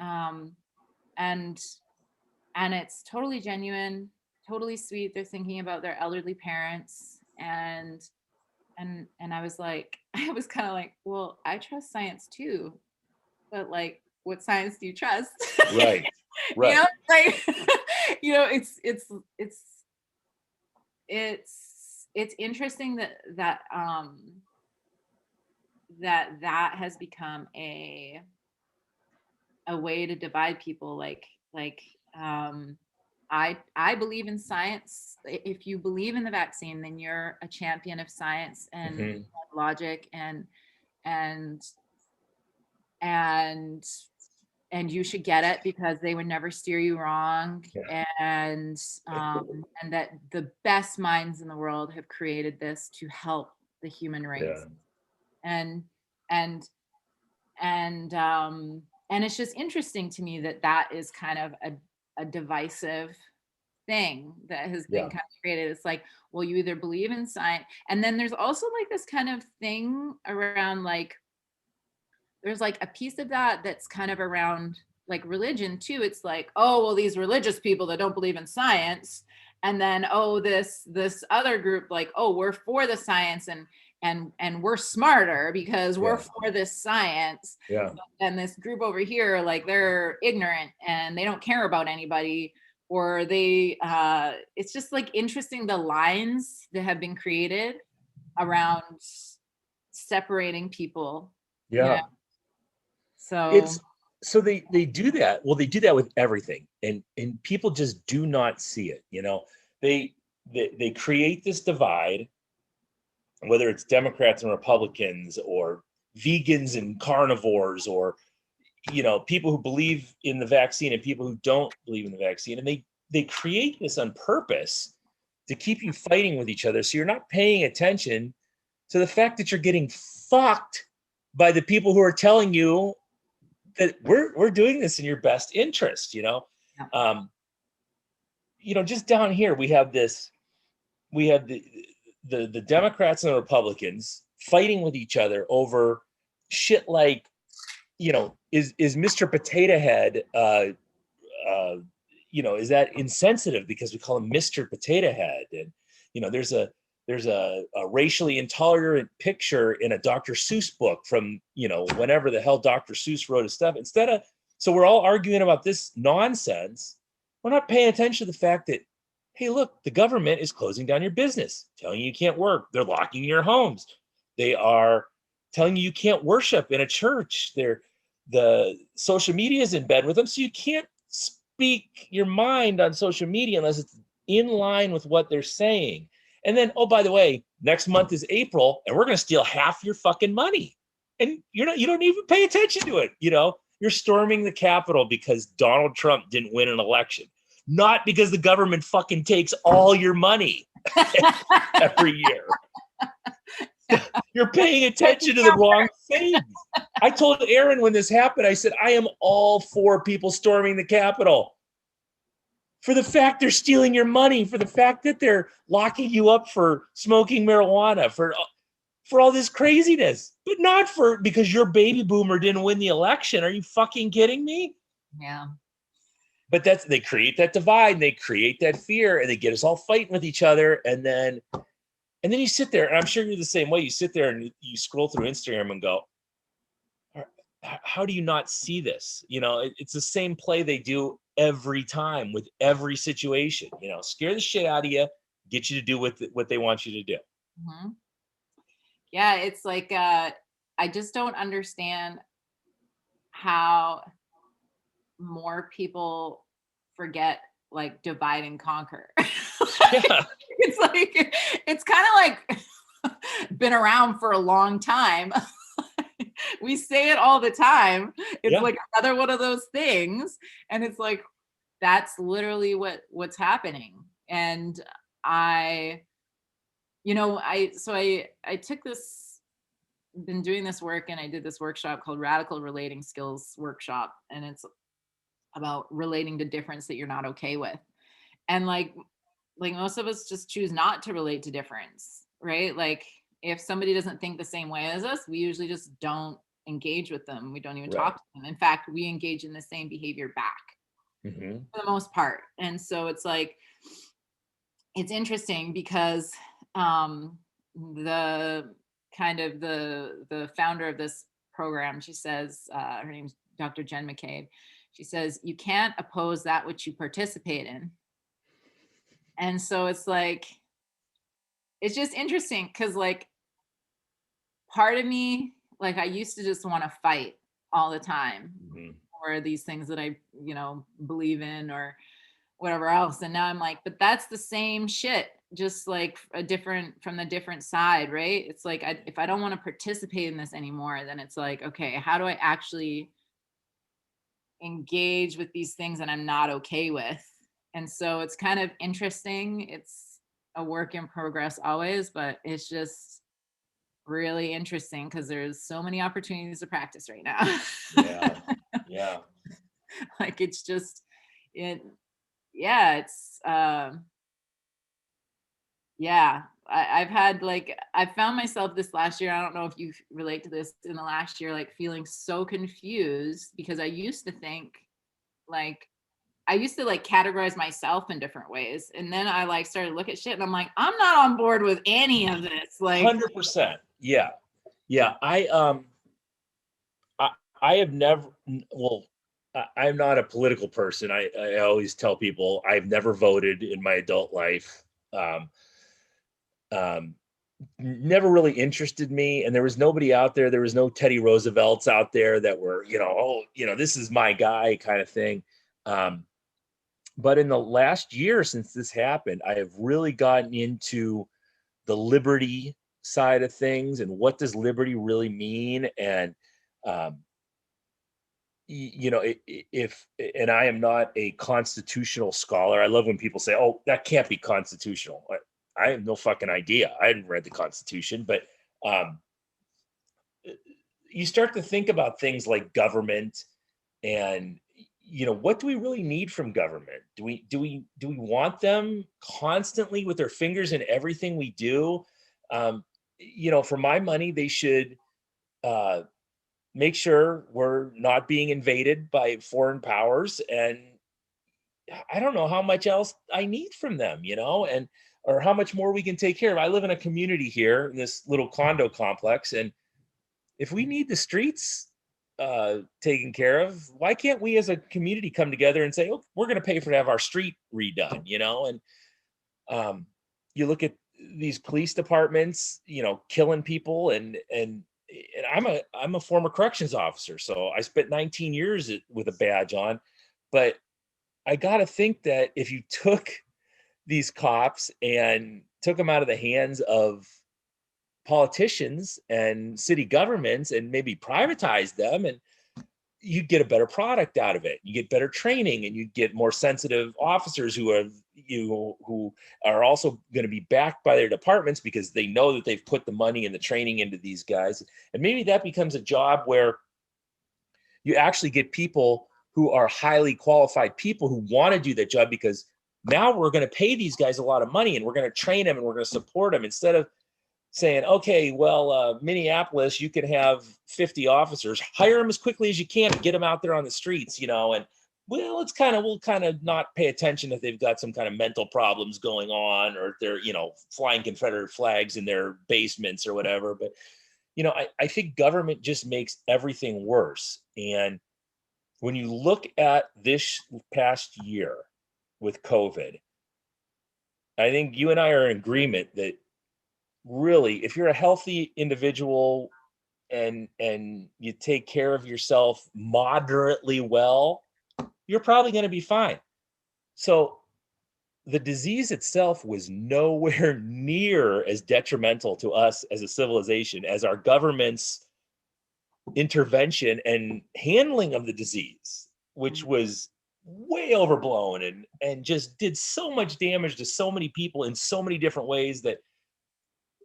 it's totally genuine, totally sweet. They're thinking about their elderly parents. And I was like, I was kind of like, well, I trust science too, but like, what science do you trust? Right. Like, it's interesting that has become a way to divide people. I believe in science. If you believe in the vaccine, then you're a champion of science and logic and you should get it because they would never steer you wrong. Yeah. And that the best minds in the world have created this to help the human race. Yeah. And it's just interesting to me that is kind of a divisive thing that has been Yeah. kind of created. It's like, well, you either believe in science, and then there's also like this kind of thing around like, there's like a piece of that that's kind of around like religion too. It's like, oh, well, these religious people that don't believe in science, and then oh, this other group, like, oh, we're for the science, and we're smarter because we're Yeah. for this science. Yeah. And this group over here, like, they're ignorant and they don't care about anybody, or they it's just like interesting, the lines that have been created around separating people, you know. Yeah. So It's so they do that. Well, they do that with everything, and people just do not see it. You know, they create this divide, whether it's Democrats and Republicans, or vegans and carnivores, or people who believe in the vaccine and people who don't believe in the vaccine, and they create this on purpose to keep you fighting with each other. So you're not paying attention to the fact that you're getting fucked by the people who are telling you that we're doing this in your best interest. yeah. Just down here we have the Democrats and the Republicans fighting with each other over shit like, is Mr. Potato Head, is that insensitive because we call him Mr. Potato Head? And there's a racially intolerant picture in a Dr. Seuss book from whenever the hell Dr. Seuss wrote his stuff. So we're all arguing about this nonsense. We're not paying attention to the fact that, hey, look, the government is closing down your business, telling you can't work. They're locking your homes. They are telling you can't worship in a church. The social media is in bed with them, so you can't speak your mind on social media unless it's in line with what they're saying. And then, oh, by the way, next month is April, and we're going to steal half your fucking money. And you don't even pay attention to it. You're storming the Capitol because Donald Trump didn't win an election, not because the government fucking takes all your money every year. You're paying attention to the wrong things. I told Aaron when this happened, I said, I am all for people storming the Capitol. For the fact they're stealing your money, for the fact that they're locking you up for smoking marijuana, for all this craziness, but not because your baby boomer didn't win the election. Are you fucking kidding me? Yeah. But they create that divide, and they create that fear, and they get us all fighting with each other. And then you sit there, and I'm sure you're the same way. You sit there and you scroll through Instagram and go, how do you not see this? It's the same play they do every time with every situation. Scare the shit out of you, get you to do what they want you to do. Mm-hmm. Yeah, it's like I just don't understand how more people forget, like, divide and conquer. Yeah. It's kind of like been around for a long time. We say it all the time. It's like another one of those things, and it's like, that's literally what's happening. And I took this, been doing this work, and I did this workshop called Radical Relating Skills Workshop, and it's about relating to difference that you're not okay with. And like most of us just choose not to relate to difference, right? Like, if somebody doesn't think the same way as us, we usually just don't engage with them. We don't even talk to them. In fact, we engage in the same behavior back, mm-hmm. for the most part. And so it's like, it's interesting because the founder of this program, she says, her name's Dr. Jen McCabe. She says, you can't oppose that which you participate in. And so it's like, it's just interesting because, like, part of me, like, I used to just want to fight all the time, Mm-hmm. or these things that I, believe in or whatever else. And now I'm like, but that's the same shit, just like from the different side, right? It's like, if I don't want to participate in this anymore, then it's like, okay, how do I actually engage with these things that I'm not okay with? And so it's kind of interesting. It's a work in progress always, but it's just really interesting because there's so many opportunities to practice right now. Yeah. Like, it's just, yeah, it's yeah, I've had like I found myself this last year. I don't know if you relate to this in the last year, like feeling so confused because I used to think like I used to like categorize myself in different ways. And then I like started to look at shit and I'm like, I'm not on board with any of this. Like, 100%. Yeah. Yeah. I, I have never, well, I'm not a political person. I always tell people I've never voted in my adult life. Um, um, Never really interested me. And there was nobody out there. There was no Teddy Roosevelts out there that were, oh, this is my guy kind of thing. Um, but in the last year since this happened, I have really gotten into the liberty side of things and what does liberty really mean. And, um, if, and I am not a constitutional scholar. I love when people say, oh, that can't be constitutional. I have no fucking idea. I hadn't read the Constitution, but um, you start to think about things like government and what do we really need from government? Do we want them constantly with their fingers in everything we do? For my money, they should uh, make sure we're not being invaded by foreign powers. And I don't know how much else I need from them, and or how much more we can take care of. I live in a community here in this little condo complex, and if we need the streets taken care of, why can't we as a community come together and say, oh, we're going to pay for to have our street redone, And you look at these police departments, killing people, and I'm a former corrections officer, so I spent 19 years with a badge on, but I got to think that if you took these cops and took them out of the hands of politicians and city governments and maybe privatize them, and you'd get a better product out of it. You get better training, and you get more sensitive officers who are also going to be backed by their departments because they know that they've put the money and the training into these guys. And maybe that becomes a job where you actually get people who are highly qualified people who want to do that job, because now we're going to pay these guys a lot of money and we're going to train them and we're going to support them, instead of saying, okay, well, Minneapolis, you can have 50 officers, hire them as quickly as you can and get them out there on the streets, and well, we'll kind of not pay attention if they've got some kind of mental problems going on, or if they're, flying Confederate flags in their basements or whatever. But, I think government just makes everything worse. And when you look at this past year with COVID, I think you and I are in agreement that really, if you're a healthy individual and you take care of yourself moderately well, you're probably going to be fine. So the disease itself was nowhere near as detrimental to us as a civilization as our government's intervention and handling of the disease, which was way overblown and just did so much damage to so many people in so many different ways that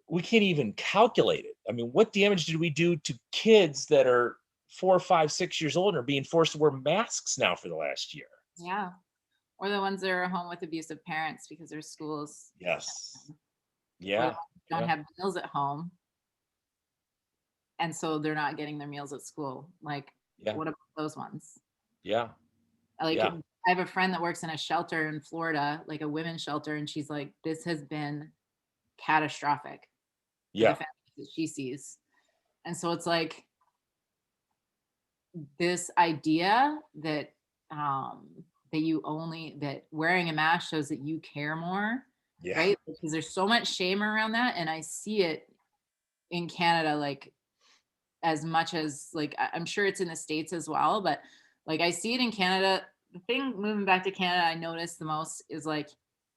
we can't even calculate it. I mean, what damage did we do to kids that are 4, 5, 6 years old and are being forced to wear masks now for the last year? yeah. Or the ones that are home with abusive parents because their schools. Yes. Or Yeah. don't have meals at home. And so they're not getting their meals at school. Like, Yeah. what about those ones? Yeah. Like, Yeah. I have a friend that works in a shelter in Florida, like a women's shelter, and she's like, this has been catastrophic for the Yeah. families that she sees. And so it's like this idea that that wearing a mask shows that you care more, Yeah. right? Because there's so much shame around that, and I see it in Canada, like as much as like I'm sure it's in the States as well, but like I see it in Canada. The thing moving back to Canada I noticed the most is like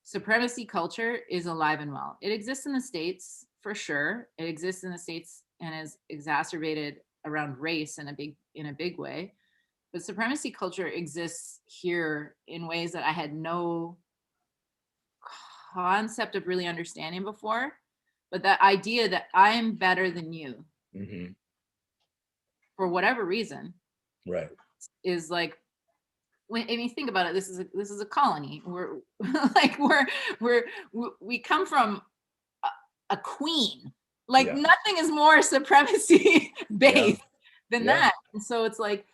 supremacy culture is alive and well. It exists in the States for sure. It exists in the States and is exacerbated around race in a big way. But supremacy culture exists here in ways that I had no concept of really understanding before. But that idea that I'm better than you Mm-hmm. for whatever reason Right. is like when you think about it, this is a colony. We're like we come from a queen. Like Yeah. nothing is more supremacy based than Yeah. that. And so it's like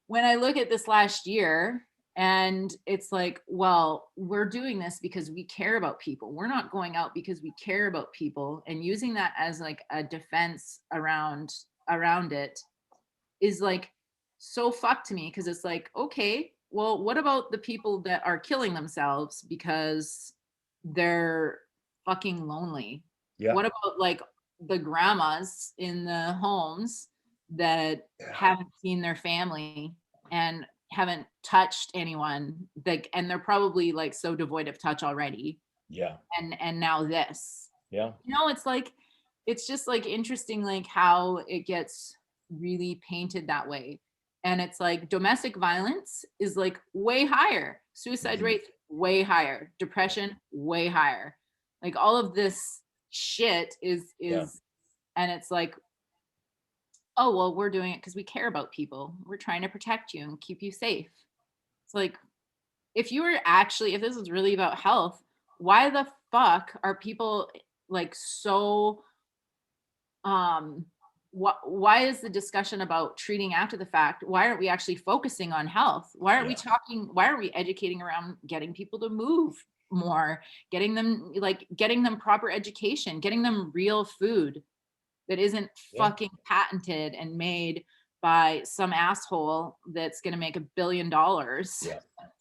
when I look at this last year, and it's like, well, we're doing this because we care about people. We're not going out because we care about people, and using that as like a defense around it is like so fucked to me, because it's like, okay, well, what about the people that are killing themselves because they're fucking lonely? Yeah. What about like the grandmas in the homes that haven't seen their family and haven't touched anyone, like, and they're probably like so devoid of touch already, Yeah. and now this, Yeah. it's like, it's just like interesting, like how it gets really painted that way. And it's like domestic violence is like way higher, suicide Mhm. rates way higher, depression way higher, like all of this shit Yeah. is and it's like, oh well, we're doing it because we care about people, we're trying to protect you and keep you safe. It's like, if this is really about health, why the fuck are people like so why is the discussion about treating after the fact? Why aren't we actually focusing on health? Why aren't we talking, why aren't we educating around getting people to move more, getting them proper education, getting them real food that isn't Yeah. fucking patented and made by some asshole that's going to make $1 billion, a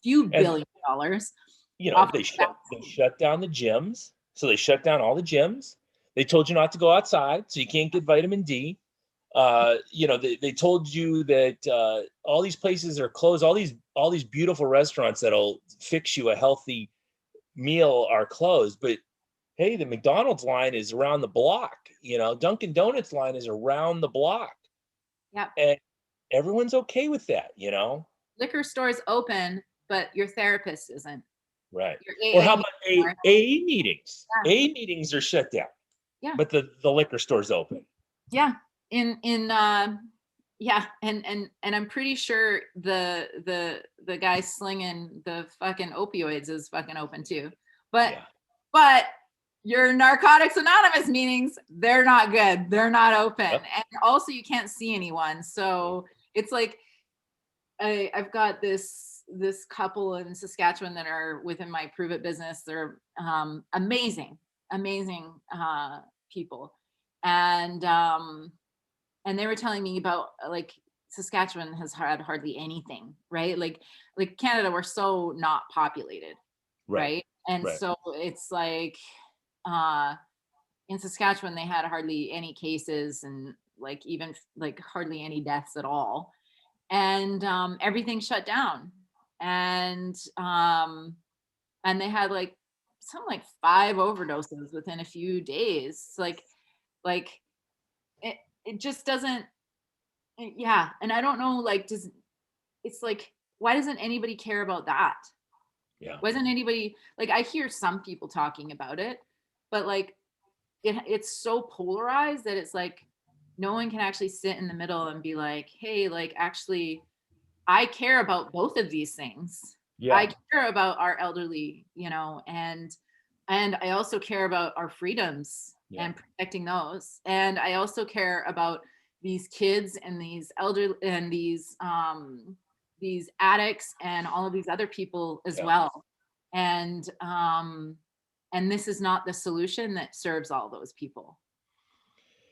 few And billion dollars they off of shut down the gyms. So they shut down all the gyms. They told you not to go outside, so you can't get vitamin D. They told you that all these places are closed. All these beautiful restaurants that'll fix you a healthy meal are closed. But hey, the McDonald's line is around the block. Dunkin' Donuts line is around the block, yeah, and everyone's okay with that. liquor stores open, but your therapist isn't. Right. Your Or AA how meetings about AA meetings? Yeah. AA meetings are shut down, Yeah. but the liquor store's open. Yeah. Yeah, and I'm pretty sure the guy slinging the fucking opioids is fucking open too. But your Narcotics Anonymous meetings, they're not good. They're not open. Yep. And also you can't see anyone. So it's like I've got this couple in Saskatchewan that are within my Prove It business. They're amazing people. And they were telling me about like Saskatchewan has had hardly anything, right? Like Canada, we're so not populated, right? And so it's like in Saskatchewan they had hardly any cases, and like even like hardly any deaths at all, and everything shut down, and they had like something like 5 overdoses within a few days. Like it just doesn't. Yeah, and I don't know, like, it's like, why doesn't anybody care about that? Yeah. Why doesn't anybody, like, I hear some people talking about it, but like it's so polarized that it's like no one can actually sit in the middle and be like, hey, like, actually I care about both of these things. Yeah. I care about our elderly, and I also care about our freedoms and protecting those. And I also care about these kids and these elder and these addicts and all of these other people as well. And this is not the solution that serves all those people.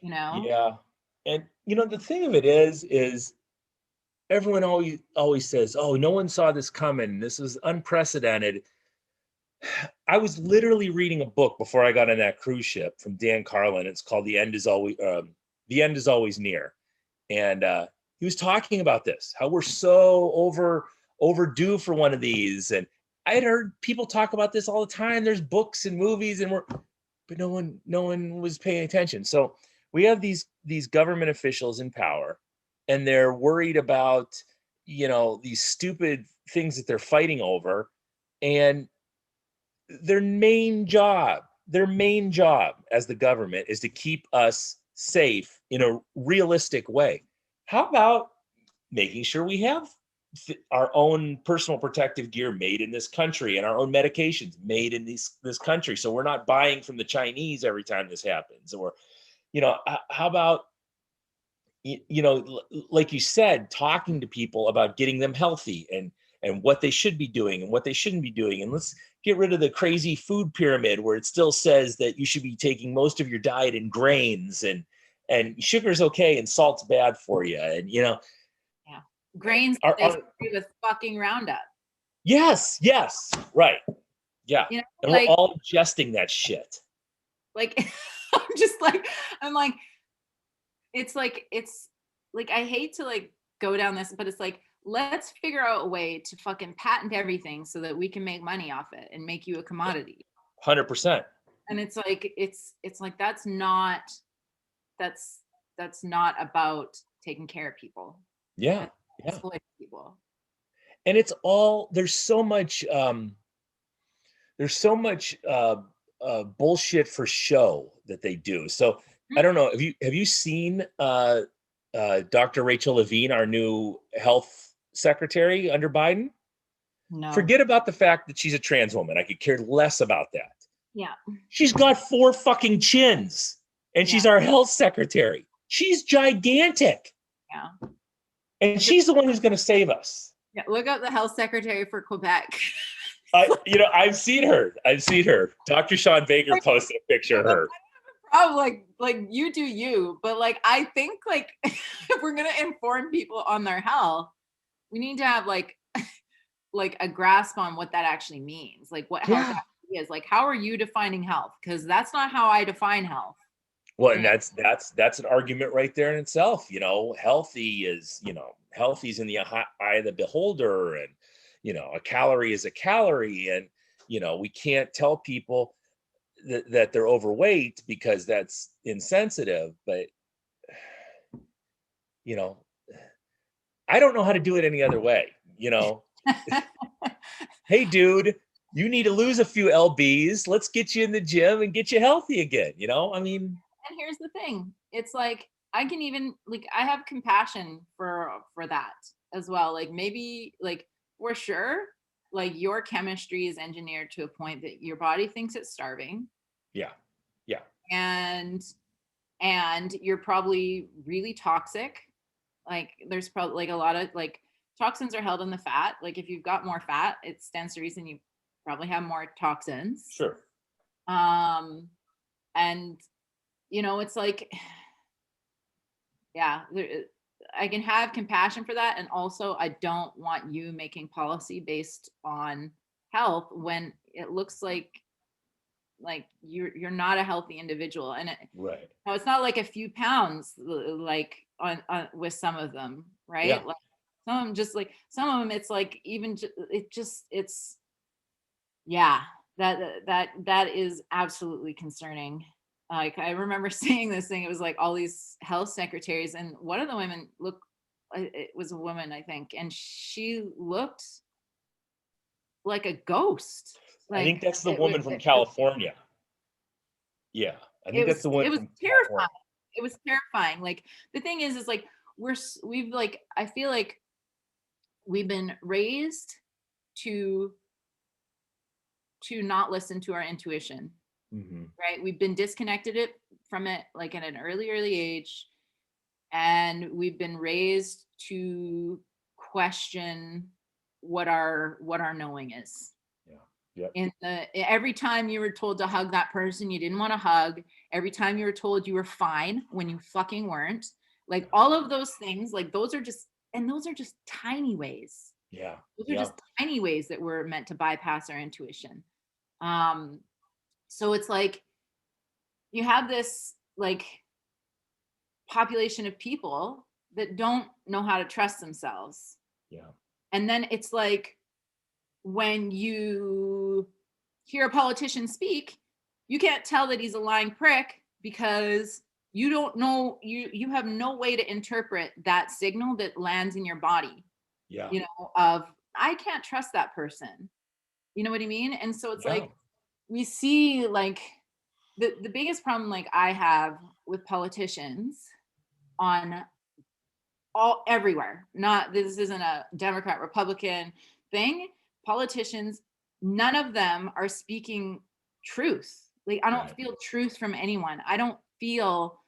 Yeah. And the thing of it is everyone always says, "Oh, no one saw this coming. This was unprecedented." I was literally reading a book before I got on that cruise ship from Dan Carlin. It's called The End is Always Near. And he was talking about this, how we're so overdue for one of these. And I had heard people talk about this all the time. There's books and movies, but no one was paying attention. So we have these government officials in power, and they're worried about these stupid things that they're fighting over, and their main job as the government is to keep us safe in a realistic way. How about making sure we have our own personal protective gear made in this country, and our own medications made in this country. So we're not buying from the Chinese every time this happens. Or, how about, like you said, talking to people about getting them healthy, and what they should be doing and what they shouldn't be doing. And let's get rid of the crazy food pyramid where it still says that you should be taking most of your diet in grains, and sugar's okay and salt's bad for you. And Yeah. Grains Our- they spray with fucking Roundup. yes, right. Yeah. You know, And like, we're all ingesting that shit. like I'm like, it's like I hate to like go down this, but it's like, let's figure out a way to fucking patent everything so that we can make money off it and make you a commodity. 100%. And it's like that's not about taking care of people. Yeah. Exploit people. And it's all, there's so much bullshit for show that they do. So I don't know, have you seen Dr. Rachel Levine, our new health secretary under Biden? No. Forget about the fact that she's a trans woman. I could care less about that. Yeah. She's got 4 fucking chins, and she's our health secretary. She's gigantic. Yeah. And she's the one who's going to save us. Yeah. Look up the health secretary for Quebec. I've seen her. Dr. Sean Baker posted a picture of her. Oh, like you do you, but like I think like if we're gonna inform people on their health, we need to have like a grasp on what that actually means. Like what health actually is. Like, how are you defining health? Because that's not how I define health. Well, and that's an argument right there in itself. Healthy is in the eye of the beholder, and a calorie is a calorie, and we can't tell people that they're overweight because that's insensitive. But I don't know how to do it any other way. Hey, dude, you need to lose a few lbs. Let's get you in the gym and get you healthy again. I mean. And here's the thing. It's like, I can even like, I have compassion for that as well. Like maybe like for sure, like your chemistry is engineered to a point that your body thinks it's starving. Yeah. And you're probably really toxic. Like there's probably like a lot of like toxins are held in the fat. Like if you've got more fat, it stands to reason you probably have more toxins. Sure. And it's like, yeah, I can have compassion for that. And also I don't want you making policy based on health when it looks like you're not a healthy individual. And right. Now it's not like a few pounds, like on with some of them, right? Yeah. Like some of them, it's like even it's yeah, that is absolutely concerning. Like I remember seeing this thing, it was like all these health secretaries, and one of the women it was a woman, I think, and she looked like a ghost. Like, I think that's the woman from California. Yeah, I think that's the one. It was terrifying. It was terrifying. Like the thing is like we've like, I feel like we've been raised to not listen to our intuition. Mm-hmm. Right? We've been disconnected from it like at an early age, and we've been raised to question what our knowing is. Yep. Every time you were told to hug that person you didn't want to hug, every time you were told you were fine when you fucking weren't, like all of those things, like those are just tiny ways. Yeah. Those are just tiny ways that we're meant to bypass our intuition. So it's like you have this like population of people that don't know how to trust themselves. Yeah. And then it's like when you hear a politician speak, you can't tell that he's a lying prick because you don't know, you have no way to interpret that signal that lands in your body. Yeah. Of I can't trust that person. You know what I mean? And so it's like we see like the biggest problem like I have with politicians on all everywhere. Not, this isn't a Democrat, Republican thing. Politicians, none of them are speaking truth. Like, I don't Right. feel truth from anyone. I don't feel,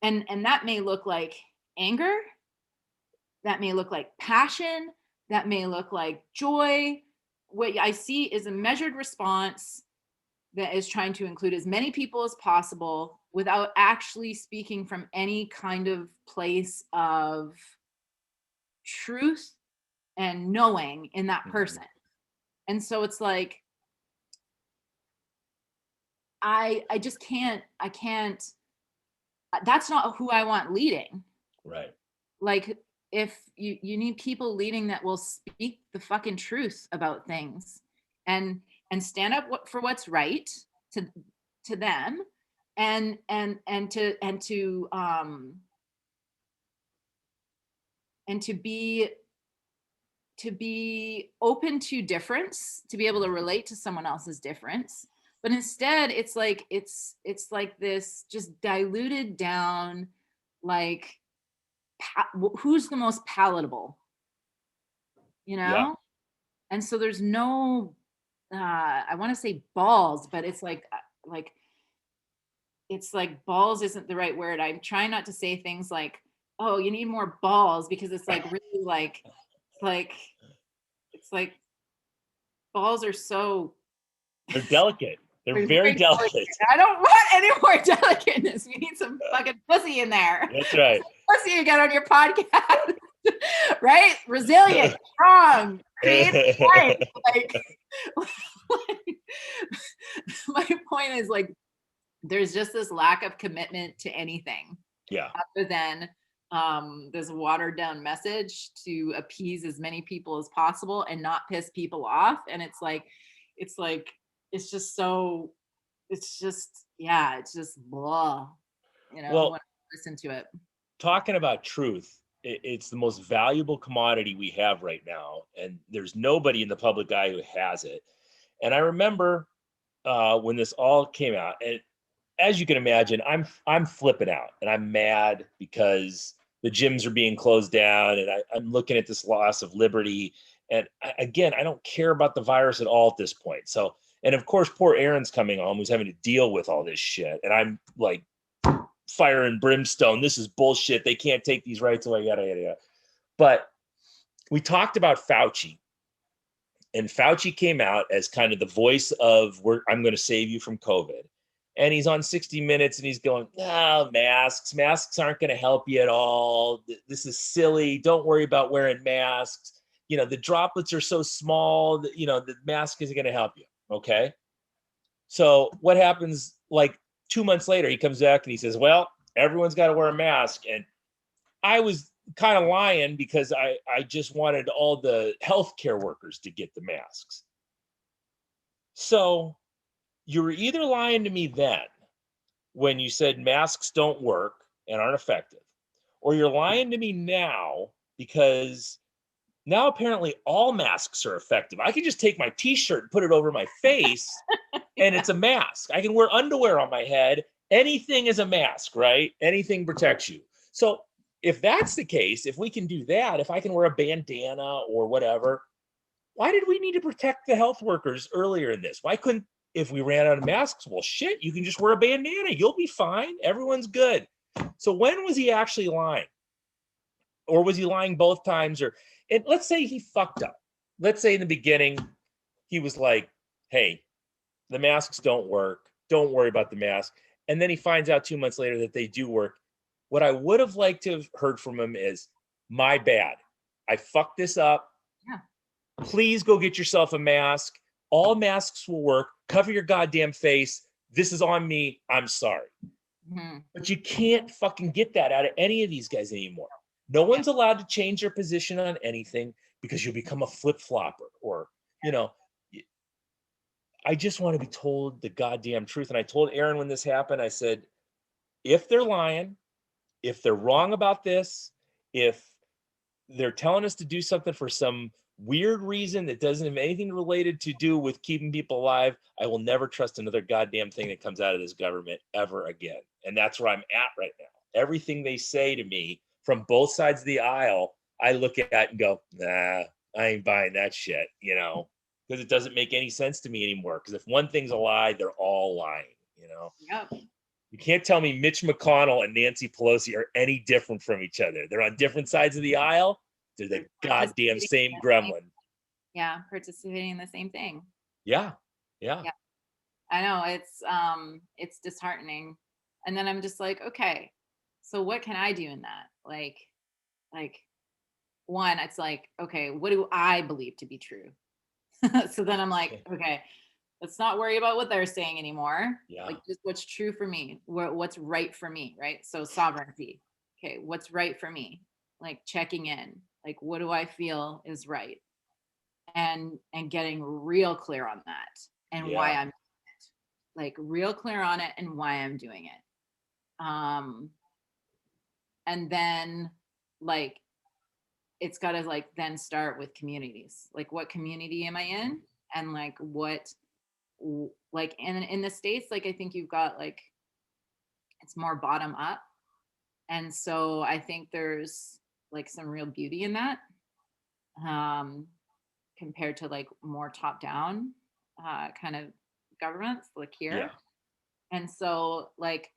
and that may look like anger, that may look like passion, that may look like joy. What I see is a measured response that is trying to include as many people as possible without actually speaking from any kind of place of truth and knowing in that person. And so it's like, I just can't, that's not who I want leading. Right. Like, if you need people leading that will speak the fucking truth about things and stand up for what's right to them, and to be open to difference, to be able to relate to someone else's difference. But instead it's like, it's like this just diluted down, like, who's the most palatable, you Yeah. know? And so there's no, I want to say balls, but it's like, it's like balls isn't the right word. I'm trying not to say things like, oh, you need more balls, because it's like really like it's like balls are so, They're delicate. They're they're very very delicate. delicate. I don't want any more delicateness. We need some fucking pussy in there. That's right. Pussy you get on your podcast. Right? Resilient, strong, creative life. Like, my point is, like, there's just this lack of commitment to anything Yeah. other than this watered down message to appease as many people as possible and not piss people off. And it's like, it's just so, it's just, yeah, it's just blah, you know, Well, when I listen to it. talking about truth, it's the most valuable commodity we have right now, and there's nobody in the public eye who has it. And I remember when this all came out, and as you can imagine, I'm flipping out and I'm mad because the gyms are being closed down, and I'm looking at this loss of liberty. And again, I don't care about the virus at all at this point. So, and of course, poor Aaron's coming home, who's having to deal with all this shit, and I'm like, fire and brimstone. This is bullshit. They can't take these rights away. Yada yada yada. But we talked about Fauci, and Fauci came out as kind of the voice of, I'm going to save you from COVID. And he's on 60 Minutes and he's going, oh, masks aren't going to help you at all. This is silly. Don't worry about wearing masks. You know, the droplets are so small that, you know, the mask isn't going to help you. Okay. So what happens, like 2 months later, he comes back and he says, well, everyone's got to wear a mask. And I was kind of lying because I just wanted all the healthcare workers to get the masks. So you were either lying to me then when you said masks don't work and aren't effective, or you're lying to me now because now apparently all masks are effective. I can just take my t-shirt and put it over my face and it's a mask. I can wear underwear on my head. Anything is a mask, right? Anything protects you. So if that's the case, if we can do that, if I can wear a bandana or whatever, why did we need to protect the health workers earlier in this? Why couldn't, if we ran out of masks, well, shit, you can just wear a bandana. You'll be fine. Everyone's good. So when was he actually lying? Or was he lying both times? Or, and let's say he fucked up. Let's say in the beginning, he was like, hey, the masks don't work. Don't worry about the mask. And then he finds out 2 months later that they do work. What I would have liked to have heard from him is, my bad. I fucked this up. Yeah. Please go get yourself a mask. All masks will work. Cover your goddamn face. This is on me. I'm sorry. Mm-hmm. But you can't fucking get that out of any of these guys anymore. No one's allowed to change their position on anything because you'll become a flip-flopper or, you know, I just want to be told the goddamn truth. And I told Aaron when this happened, I said, if they're lying, if they're wrong about this, if they're telling us to do something for some weird reason that doesn't have anything related to do with keeping people alive, I will never trust another goddamn thing that comes out of this government ever again. And that's where I'm at right now. Everything they say to me from both sides of the aisle, I look at and go, nah, I ain't buying that shit, you know, because it doesn't make any sense to me anymore. Because if one thing's a lie, they're all lying, you know. Yep. You can't tell me Mitch McConnell and Nancy Pelosi are any different from each other. They're on different sides of the aisle. They're the goddamn same gremlin. Yeah, participating in the same thing. Yeah. Yeah. Yeah. I know it's disheartening. And then I'm just like, okay, so what can I do in that? Like one, it's like, okay, what do I believe to be true? So then I'm like, okay, let's not worry about what they're saying anymore. Yeah. Like just what's true for me, what's right for me, right? So sovereignty. Okay, what's right for me? Like checking in. Like what do I feel is right? And getting real clear on that and why Yeah. I'm like real clear on it and why I'm doing it. And then like it's got to like then start with communities. Like what community am I in? And like what like in the States, like I think you've got like it's more bottom up. And so I think there's like some real beauty in that. Compared to like more top down kind of governments like here. Yeah. And so like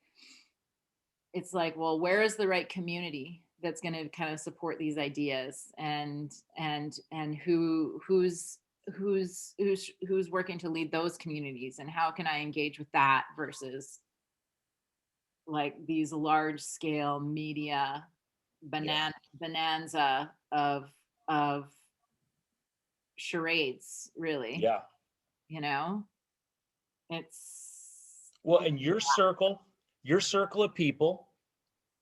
it's like, well, where is the right community that's going to kind of support these ideas and who's working to lead those communities and how can I engage with that versus like these large scale media bonanza of charades, really. Yeah. You know, it's well, and your circle of people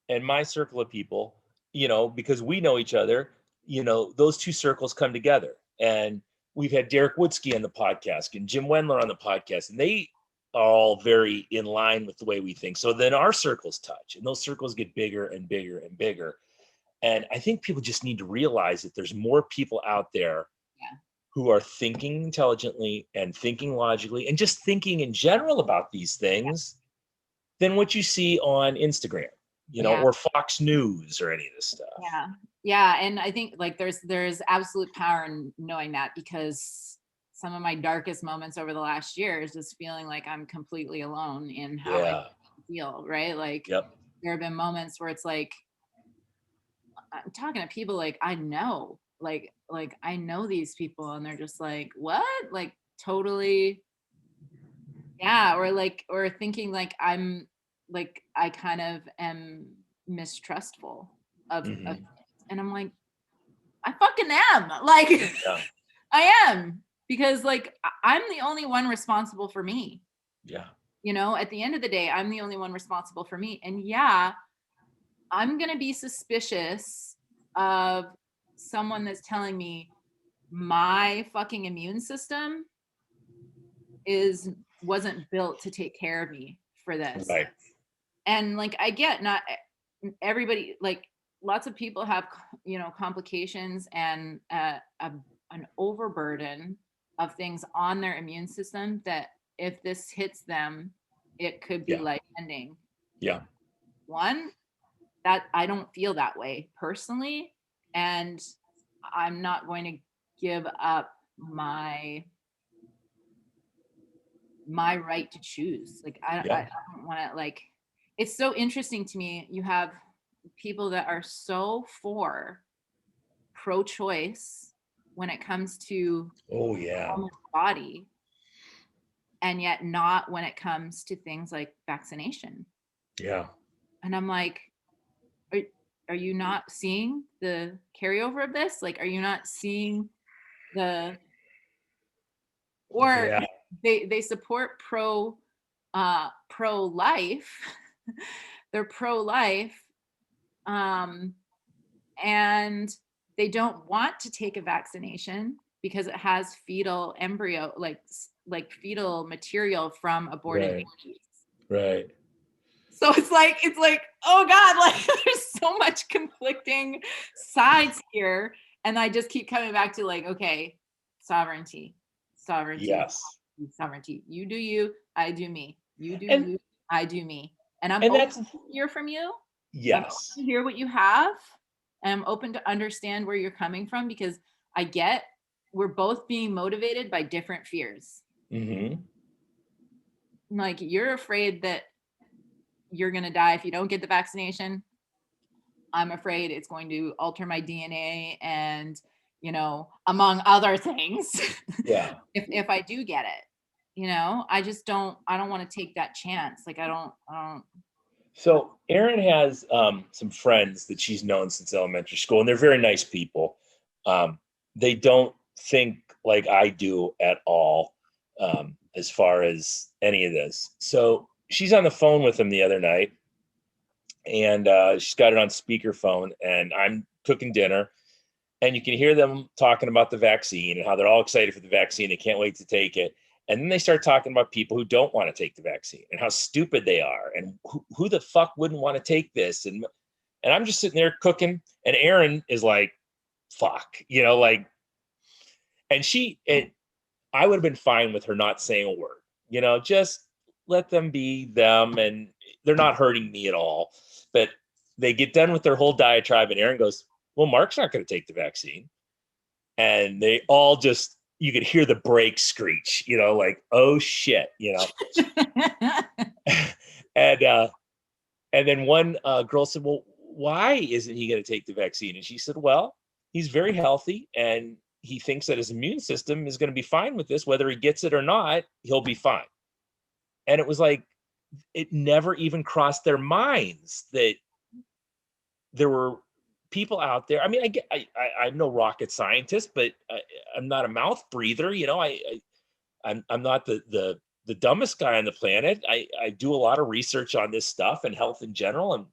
and my circle of people, you know, because we know each other, you know, those two circles come together. And we've had Derek Woodsky on the podcast and Jim Wendler on the podcast, and they are all very in line with the way we think. So then our circles touch, and those circles get bigger and bigger and bigger. And I think people just need to realize that there's more people out there who are thinking intelligently and thinking logically and just thinking in general about these things than what you see on Instagram, you know, or Fox News or any of this stuff. Yeah. And I think like there's absolute power in knowing that, because some of my darkest moments over the last year is just feeling like I'm completely alone in how I feel, right? Like there have been moments where it's like I'm talking to people like I know, like I know these people and they're just like, what? Like totally. Yeah. Or thinking like I'm like, I kind of am mistrustful of and I'm like, I fucking am. Like I am, because like I'm the only one responsible for me. Yeah. You know, at the end of the day, I'm the only one responsible for me. And yeah, I'm going to be suspicious of someone that's telling me my fucking immune system wasn't built to take care of me for this. Right. And like, I get not everybody, like lots of people have, you know, complications and an overburden of things on their immune system that if this hits them, it could be life ending. Yeah. One, that I don't feel that way personally, and I'm not going to give up my right to choose. Like I don't want to, like, it's so interesting to me. You have people that are so for pro-choice when it comes to body, and yet not when it comes to things like vaccination. Yeah. And I'm like, are you not seeing the carryover of this? Like, are you not seeing they support pro-life. They're pro-life. And they don't want to take a vaccination because it has fetal embryo, like fetal material from aborted babies. Right. So it's like, oh God, like there's so much conflicting sides here. And I just keep coming back to like, okay, sovereignty. Yes. Sovereignty. You do you, I do me. You do you, I do me. And I'm open to hear from you. Yes. I'm open to hear what you have. And I'm open to understand where you're coming from, because we're both being motivated by different fears. Mm-hmm. Like, you're afraid that you're going to die if you don't get the vaccination. I'm afraid it's going to alter my DNA and, among other things. Yeah. if I do get it, I don't want to take that chance. Like, I don't. So Erin has some friends that she's known since elementary school, and they're very nice people. They don't think like I do at all, as far as any of this. So she's on the phone with them the other night, and she's got it on speakerphone, and I'm cooking dinner, and you can hear them talking about the vaccine and how they're all excited for the vaccine. They can't wait to take it. And then they start talking about people who don't want to take the vaccine and how stupid they are, and who the fuck wouldn't want to take this. And I'm just sitting there cooking, and Erin is like, fuck, like, and I would have been fine with her not saying a word, just let them be them, and they're not hurting me at all. But they get done with their whole diatribe, and Erin goes, well, Mark's not going to take the vaccine. And they all just, you could hear the brakes screech, like, oh shit, and then one girl said, well, why isn't he going to take the vaccine? And she said, well, he's very healthy, and he thinks that his immune system is going to be fine with this, whether he gets it or not, he'll be fine. And it was like, it never even crossed their minds that there were people out there. I mean, I'm no rocket scientist, but I'm not a mouth breather. I'm not the dumbest guy on the planet. I do a lot of research on this stuff and health in general, and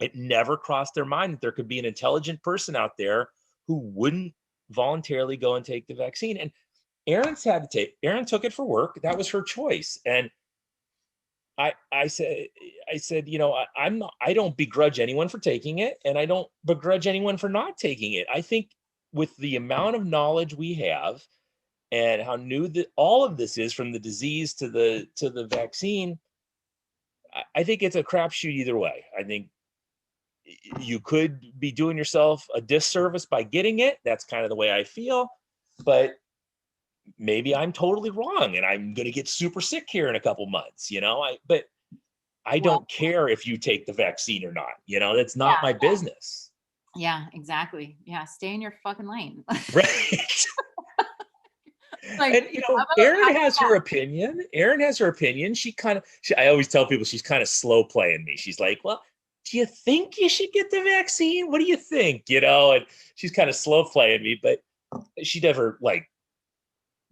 it never crossed their mind that there could be an intelligent person out there who wouldn't voluntarily go and take the vaccine. And Erin took it for work. That was her choice. And I said, I don't begrudge anyone for taking it, and I don't begrudge anyone for not taking it. I think with the amount of knowledge we have and how new that all of this is, from the disease to the vaccine, I think it's a crapshoot either way. I think you could be doing yourself a disservice by getting it. That's kind of the way I feel, but maybe I'm totally wrong, and I'm going to get super sick here in a couple months, but I don't care if you take the vaccine or not, that's not my business. Yeah, exactly. Yeah. Stay in your fucking lane. Right. And Erin has her opinion. I always tell people she's kind of slow playing me. She's like, well, do you think you should get the vaccine? What do you think? And she's kind of slow playing me, but she never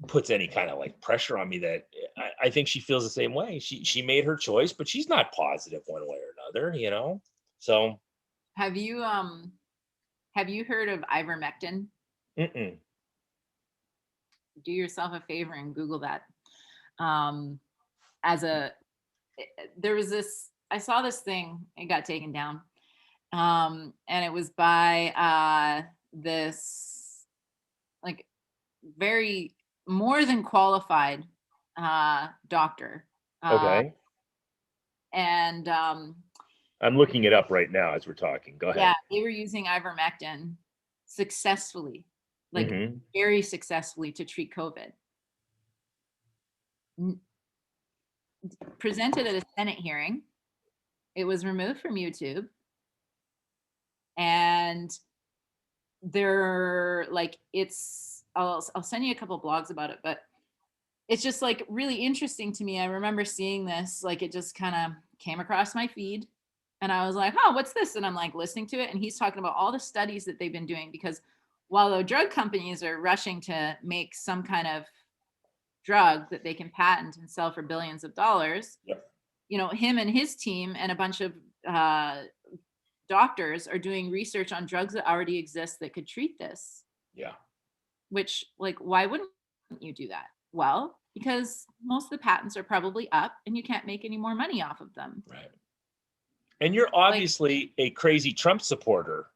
puts any kind of pressure on me that I think she feels the same way. She made her choice, but she's not positive one way or another, So have you heard of ivermectin? Mm-mm. Do yourself a favor and Google that. There was this, I saw this thing, it got taken down. And it was by this very more than qualified doctor. Okay. And I'm looking it up right now as we're talking. Go ahead. Yeah, they were using ivermectin successfully, very successfully, to treat COVID. Presented at a Senate hearing. It was removed from YouTube. And they're I'll send you a couple blogs about it, but it's just really interesting to me. I remember seeing this, it just kind of came across my feed, and I was like, oh, what's this? And I'm listening to it, and he's talking about all the studies that they've been doing, because while the drug companies are rushing to make some kind of drug that they can patent and sell for billions of dollars, him and his team and a bunch of doctors are doing research on drugs that already exist that could treat this. Yeah. Which, why wouldn't you do that? Well, because most of the patents are probably up and you can't make any more money off of them. Right. And you're obviously a crazy Trump supporter,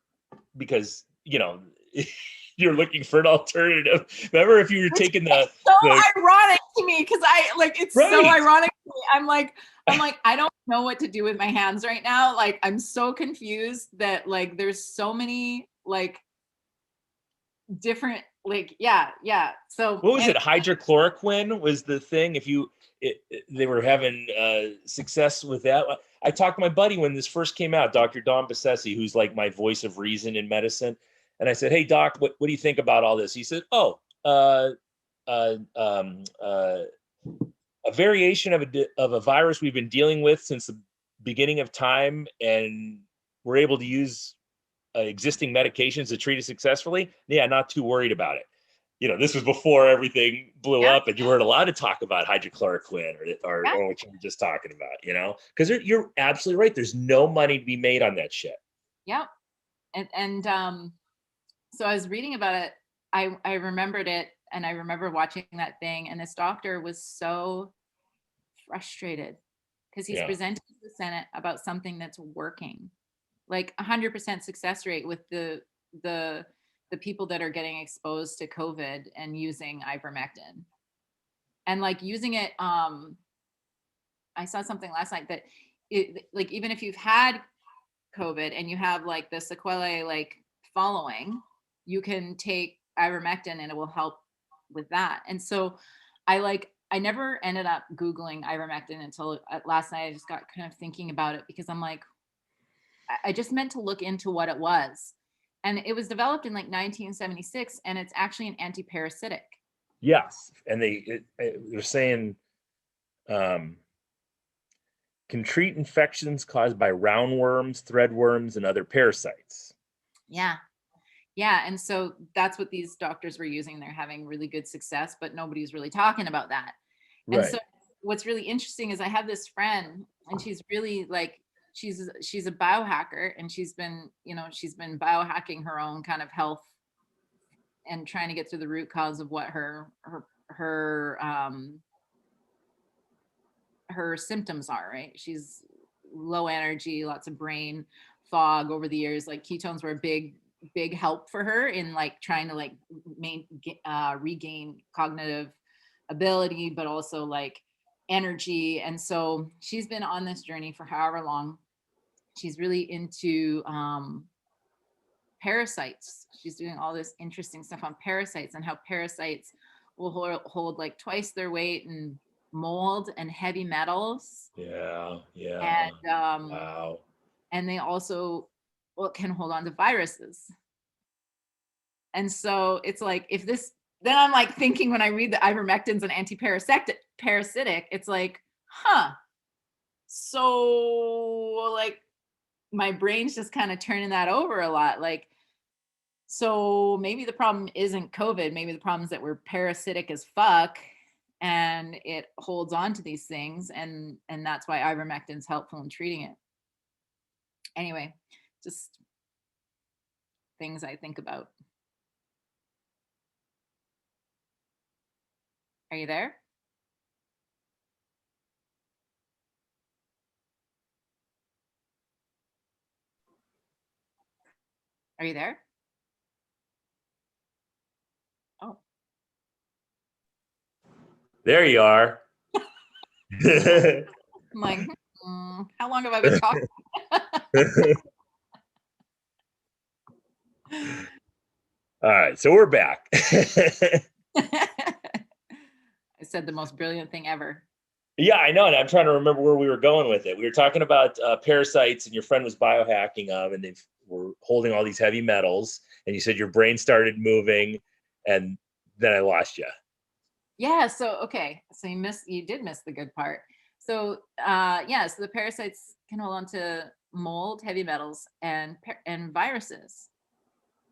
because, you're looking for an alternative. Remember, if you were taking ironic to me, because it's right. so ironic to me. I'm like, I don't know what to do with my hands right now. Like, I'm so confused that like there's so many like different like yeah. So What was it? Hydrochloroquine was the thing. If you, they were having success with that. I talked to my buddy when this first came out, Dr. Don Bassesi, who's like my voice of reason in medicine. And I said, "Hey, doc, what do you think about all this?" He said, "Oh, a variation of a virus we've been dealing with since the beginning of time, and we're able to use existing medications to treat it successfully. Yeah, not too worried about it." You know, this was before everything blew Yeah. up, and you heard a lot of talk about hydrochloroquine or Yeah. what you were just talking about, you know, because you're absolutely right. There's no money to be made on that shit. Yeah. And so I was reading about it. I remembered it, and I remember watching that thing, and this doctor was so frustrated because he's Yeah. presenting to the Senate about something that's working, like 100% success rate with the people that are getting exposed to COVID and using ivermectin, and like using it. I saw something last night that it, like, even if you've had COVID and you have like the sequelae like following, you can take ivermectin and it will help with that. And so I never ended up Googling ivermectin until last night. I just got kind of thinking about it because I'm like, I just meant to look into what it was. And it was developed in like 1976, and it's actually an anti-parasitic. Yes, and they're saying can treat infections caused by roundworms, threadworms, and other parasites. Yeah. Yeah. And so that's what these doctors were using. They're having really good success, but nobody's really talking about that. And Right. so what's really interesting is I have this friend, and she's really like, she's a biohacker, and she's been biohacking her own kind of health and trying to get to the root cause of what her symptoms are, right? She's low energy, lots of brain fog over the years. Like ketones were a big help for her in like trying to like regain cognitive ability, but also like energy. And so she's been on this journey for however long. She's really into parasites. She's doing all this interesting stuff on parasites and how parasites will hold like twice their weight in mold and heavy metals. Yeah. And Wow. and they also can hold on to viruses. And so it's like, if this, then I'm like thinking when I read the ivermectin's an anti-parasitic, it's like, so like my brain's just kind of turning that over a lot. Like, so maybe the problem isn't COVID. Maybe the problem is that we're parasitic as fuck, and it holds on to these things, and that's why ivermectin's helpful in treating it. Anyway, just things I think about. Are you there? Are you there? Oh. There you are. I'm like, how long have I been talking? All right, so we're back. I said the most brilliant thing ever. Yeah, I know. And I'm trying to remember where we were going with it. We were talking about parasites, and your friend was biohacking them, and they were holding all these heavy metals. And you said your brain started moving, and then I lost you. Yeah. So, okay. So you did miss the good part. So, so the parasites can hold on to mold, heavy metals, and viruses.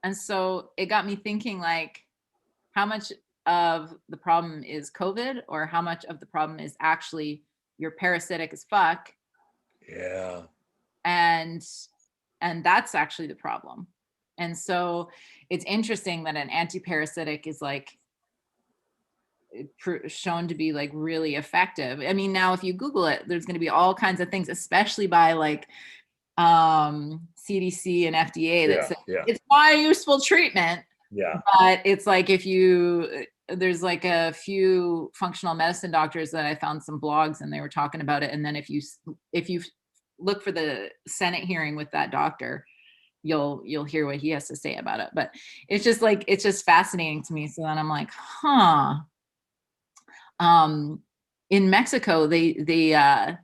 And so it got me thinking, like, how much of the problem is COVID, or how much of the problem is actually you're parasitic as fuck. Yeah. And that's actually the problem. And so it's interesting that an anti-parasitic is like shown to be like really effective. I mean, now if you Google it, there's going to be all kinds of things, especially by like CDC and FDA, that says it's not a useful treatment. Yeah. But it's like if you there's like a few functional medicine doctors that I found some blogs and they were talking about it. And then if you look for the Senate hearing with that doctor, you'll hear what he has to say about it. But it's just like it's just fascinating to me. So then I'm like, huh. Um, in Mexico, they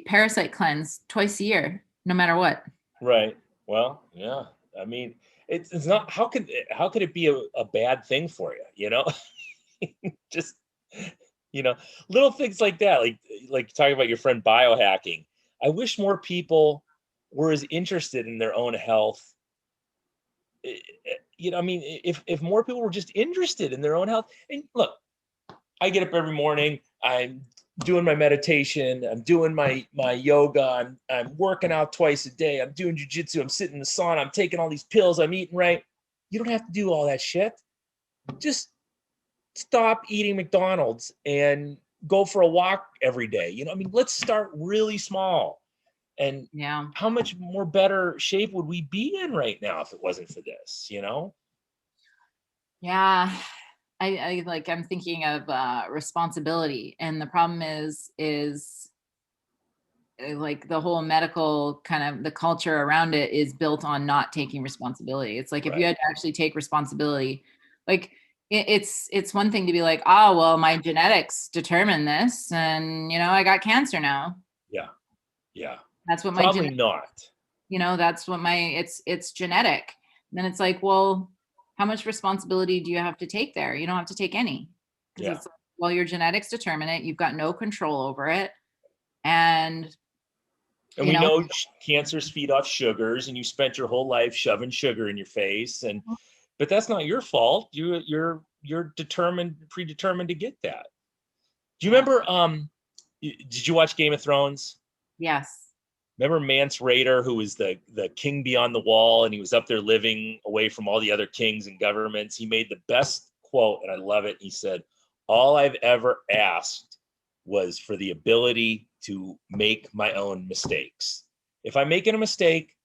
parasite cleanse twice a year, no matter what. Right. Well, yeah. I mean, it's not, how could it be a bad thing for you, you know? Just, you know, little things like that, like talking about your friend biohacking. I wish more people were as interested in their own health. You know, I mean, if more people were just interested in their own health. And look, I get up every morning, I'm doing my meditation, I'm doing my yoga, I'm working out twice a day, I'm doing jujitsu, I'm sitting in the sauna, I'm taking all these pills, I'm eating right. You don't have to do all that shit. Just stop eating McDonald's and go for a walk every day. You know, I mean, let's start really small. And Yeah. how much more better shape would we be in right now if it wasn't for this, you know? Yeah. I like I'm thinking of responsibility. And the problem is like the whole medical kind of the culture around it is built on not taking responsibility. It's like if you Right. had to actually take responsibility, like it's one thing to be like, oh well, my genetics determine this, and I got cancer now. Yeah. Yeah. That's what my Probably not. that's what my it's genetic. And then it's like, well, how much responsibility do you have to take there? You don't have to take any, because Yeah. it's like, well, your genetics determine it. You've got no control over it, and And we know cancers feed off sugars, and you spent your whole life shoving sugar in your face, and but that's not your fault. You're predetermined to get that. Do you yeah, remember? Did you watch Game of Thrones? yes. Remember Mance Rayder, who was the king beyond the wall, and he was up there living away from all the other kings and governments. He made the best quote, and I love it. He said, "All I've ever asked was for the ability to make my own mistakes. If I'm making a mistake,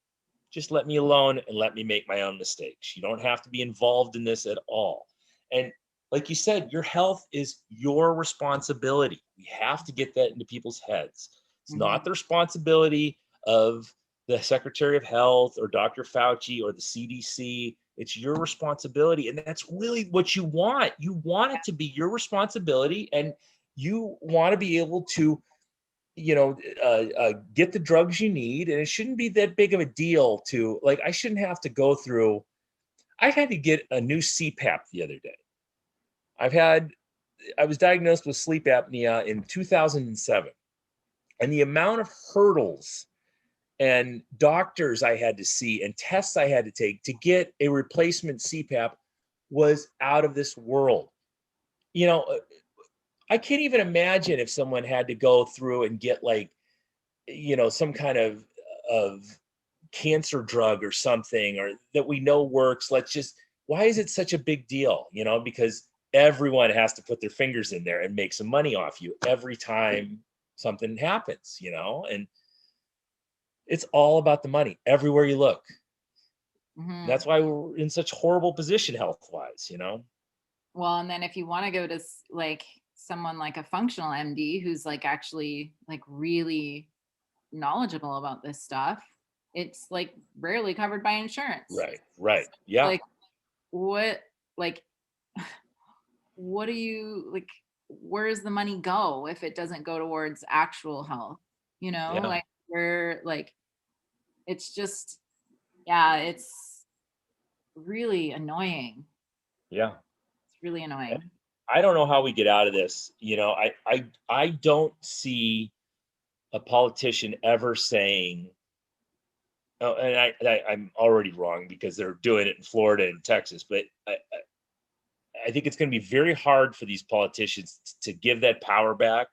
just let me alone and let me make my own mistakes. You don't have to be involved in this at all." And like you said, your health is your responsibility. We have to get that into people's heads. It's Mhm. not the responsibility of the Secretary of Health or Dr. Fauci or the CDC. It's your responsibility. And that's really what you want. You want it to be your responsibility, and you want to be able to get the drugs you need, and it shouldn't be that big of a deal to, like, I shouldn't have to go through. I had to get a new CPAP the other day. I was diagnosed with sleep apnea in 2007, and the amount of hurdles and doctors I had to see and tests I had to take to get a replacement CPAP was out of this world. You know, I can't even imagine if someone had to go through and get, like, some kind of cancer drug or something, or that we know works. Why is it such a big deal? Because everyone has to put their fingers in there and make some money off you every time something happens, and it's all about the money everywhere you look. Mhm. That's why we're in such horrible position health wise, Well, and then if you want to go to like someone like a functional MD who's like actually like really knowledgeable about this stuff, it's like rarely covered by insurance. Right, yeah, Like what like what do you like where does the money go if it doesn't go towards actual health? yeah, Like where like it's just yeah, it's really annoying. yeah. It's really annoying. I don't know how we get out of this. I don't see a politician ever saying, oh, and I'm already wrong because they're doing it in Florida and Texas, but I think it's going to be very hard for these politicians to give that power back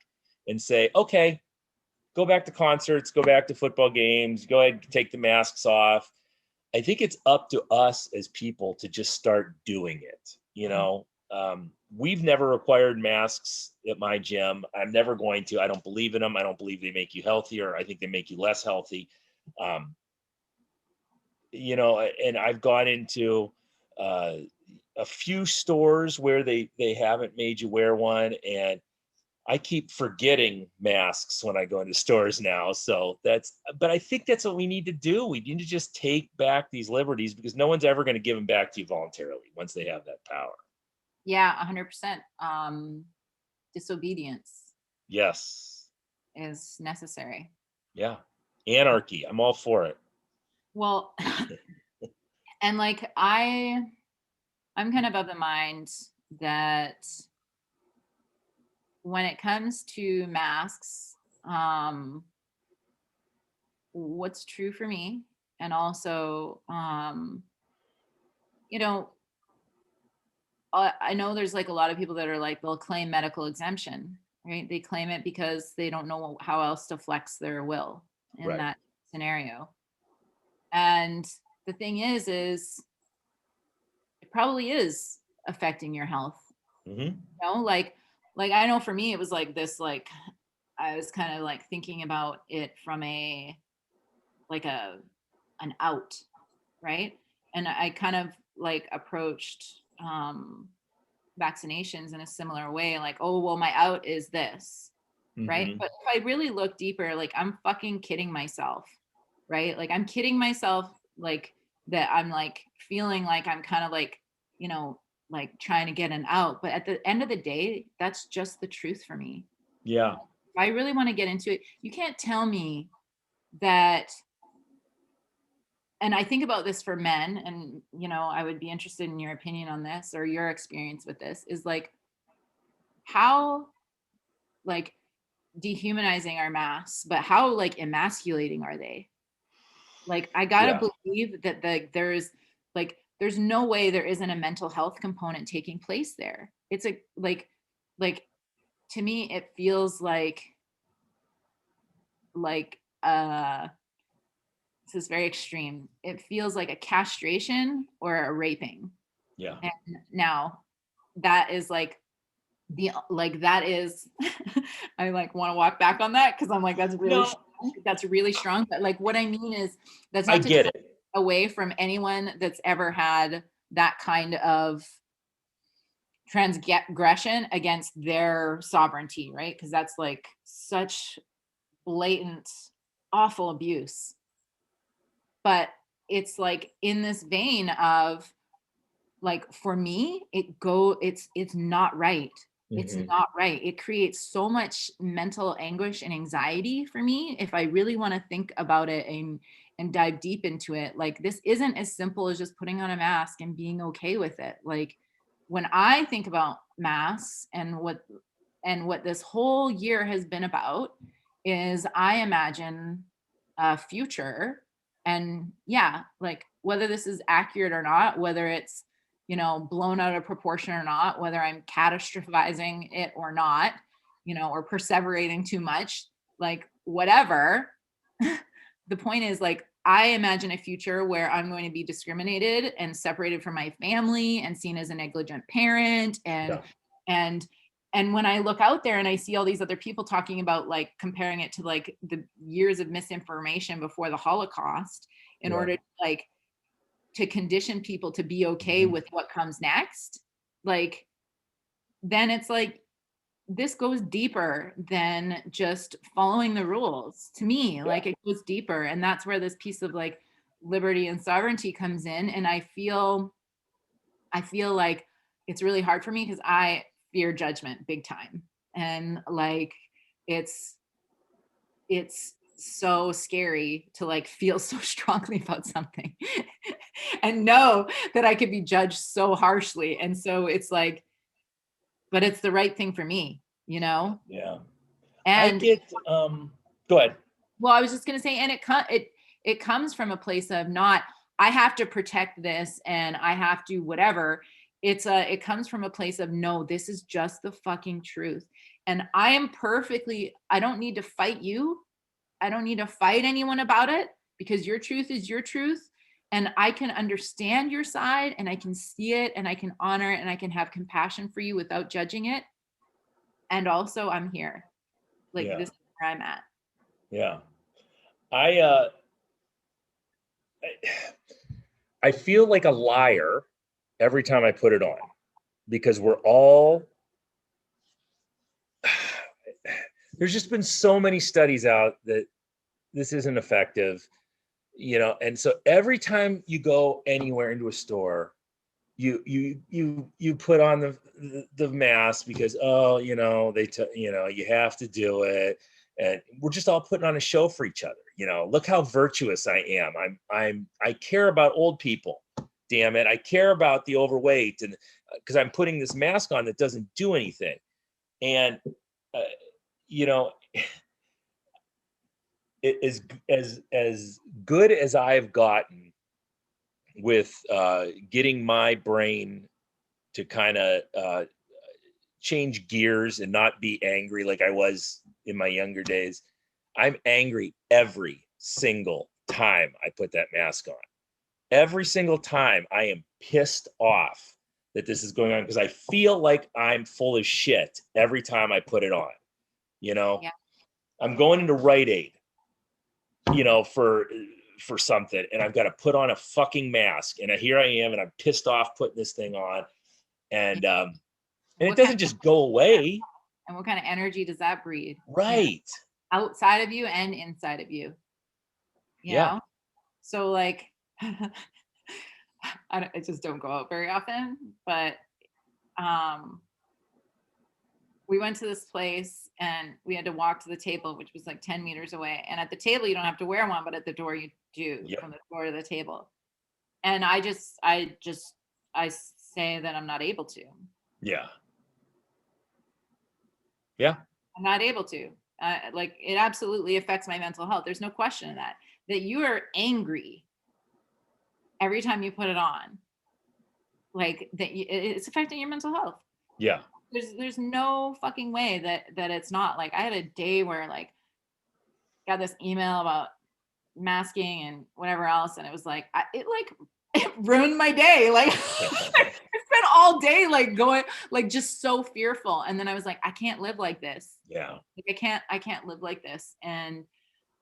and say, okay, go back to concerts, go back to football games, go ahead and take the masks off. I think it's up to us as people to just start doing it. We've never required masks at my gym. I'm never going to. I don't believe in them. I don't believe they make you healthier. I think they make you less healthy. Um, and I've gone into a few stores where they haven't made you wear one, and I keep forgetting masks when I go into stores now. So but I think that's what we need to do. We need to just take back these liberties, because no one's ever going to give them back to you voluntarily once they have that power. Yeah, 100%. Disobedience Yes. is necessary. Yeah. Anarchy. I'm all for it. Well, and like I'm kind of the mind that when it comes to masks, what's true for me, and also, you know, I know there's like a lot of people that are like, they'll claim medical exemption, right? They claim it because they don't know how else to flex their will in Right. that scenario. And the thing is it probably is affecting your health. Mm-hmm. You know, like I know for me, it was like this, like I was kind of like thinking about it from an out, right? And I kind of like approached vaccinations in a similar way, like, oh well, my out is this, right? Mm-hmm. But if I really look deeper, like I'm fucking kidding myself, right? Like I'm kidding myself, like that I'm like feeling like I'm kind of like, you know, like trying to get an out, but at the end of the day, that's just the truth for me. Yeah. If I really want to get into it, you can't tell me that. And I think about this for men, and you know, I would be interested in your opinion on this, or your experience with this, is like how like dehumanizing are masks, but how like emasculating are they? Like I gotta Yeah. believe that there's no way there isn't a mental health component taking place there. It's a like to me it feels like this is very extreme. It feels like a castration or a raping. Yeah. And now that is like that is I like want to walk back on that because I'm like No, that's really strong. But like what I mean is that's I not to get take it. away from anyone that's ever had that kind of transgression against their sovereignty, right? Because that's like such blatant, awful abuse. But it's like in this vein of like for me it's not right. It's Mhm. not right. It creates so much mental anguish and anxiety for me if I really want to think about it and dive deep into it. Like this isn't as simple as just putting on a mask and being okay with it. Like when I think about masks and what this whole year has been about is I imagine a future, and yeah, like whether this is accurate or not, whether it's, you know, blown out of proportion or not, whether I'm catastrophizing it or not, you know, or perseverating too much, like whatever. The point is like I imagine a future where I'm going to be discriminated and separated from my family and seen as a negligent parent Yeah. and and when I look out there and I see all these other people talking about like comparing it to like the years of misinformation before the Holocaust in Yeah. order to like to condition people to be okay Mhm. with what comes next, like then it's like this goes deeper than just following the rules to me. Yeah. Like it goes deeper, and that's where this piece of like liberty and sovereignty comes in. And I feel like it's really hard for me because I fear judgment big time. And like it's it's so scary to like feel so strongly about something and know that I could be judged so harshly. And so it's like, but it's the right thing for me, you know? Yeah. I And get go ahead. well, I was just gonna say, and it comes from a place of not I have to protect this and I have to whatever. It comes from a place of no, this is just the fucking truth. And I don't need to fight you. I don't need to fight anyone about it because your truth is your truth. And I can understand your side and I can see it and I can honor it and I can have compassion for you without judging it. And also I'm here. Like Yeah. this is where I'm at. Yeah. I I feel like a liar every time I put it on, because we're all, there's just been so many studies out that this isn't effective, you know. And so every time you go anywhere into a store, you put on the mask because, oh, you know, you know, you have to do it. And we're just all putting on a show for each other. You know, look how virtuous I am. I care about old people. Damn it. I care about the overweight, and because I'm putting this mask on that doesn't do anything. And, uh, you know, it is as good as I've gotten with getting my brain to kind of change gears and not be angry like I was in my younger days. I'm angry every single time I put that mask on. Every single time I am pissed off that this is going on, because I feel like I'm full of shit every time I put it on. You know, Yeah. I'm going into Rite Aid, you know, for something, and I've got to put on a fucking mask, and here I am, and I'm pissed off putting this thing on, and it doesn't just go away. And what kind of energy does that breed? Right. Outside of you and inside of you. You know? So like, I just don't go out very often, but we went to this place and we had to walk to the table, which was like 10 meters away. And at the table, you don't have to wear one, but at the door you do, from the door to the table. And I say that I'm not able to. Yeah. I'm not able to. Like, it absolutely affects my mental health. There's no question in that you are angry every time you put it on. Like that, it's affecting your mental health. Yeah. There's no fucking way that it's not. Like, I had a day where like got this email about masking and whatever else, and it was like it ruined my day. Like, I spent all day like going like just so fearful, and then I was like, I can't live like this. Yeah. Like, I can't live like this. And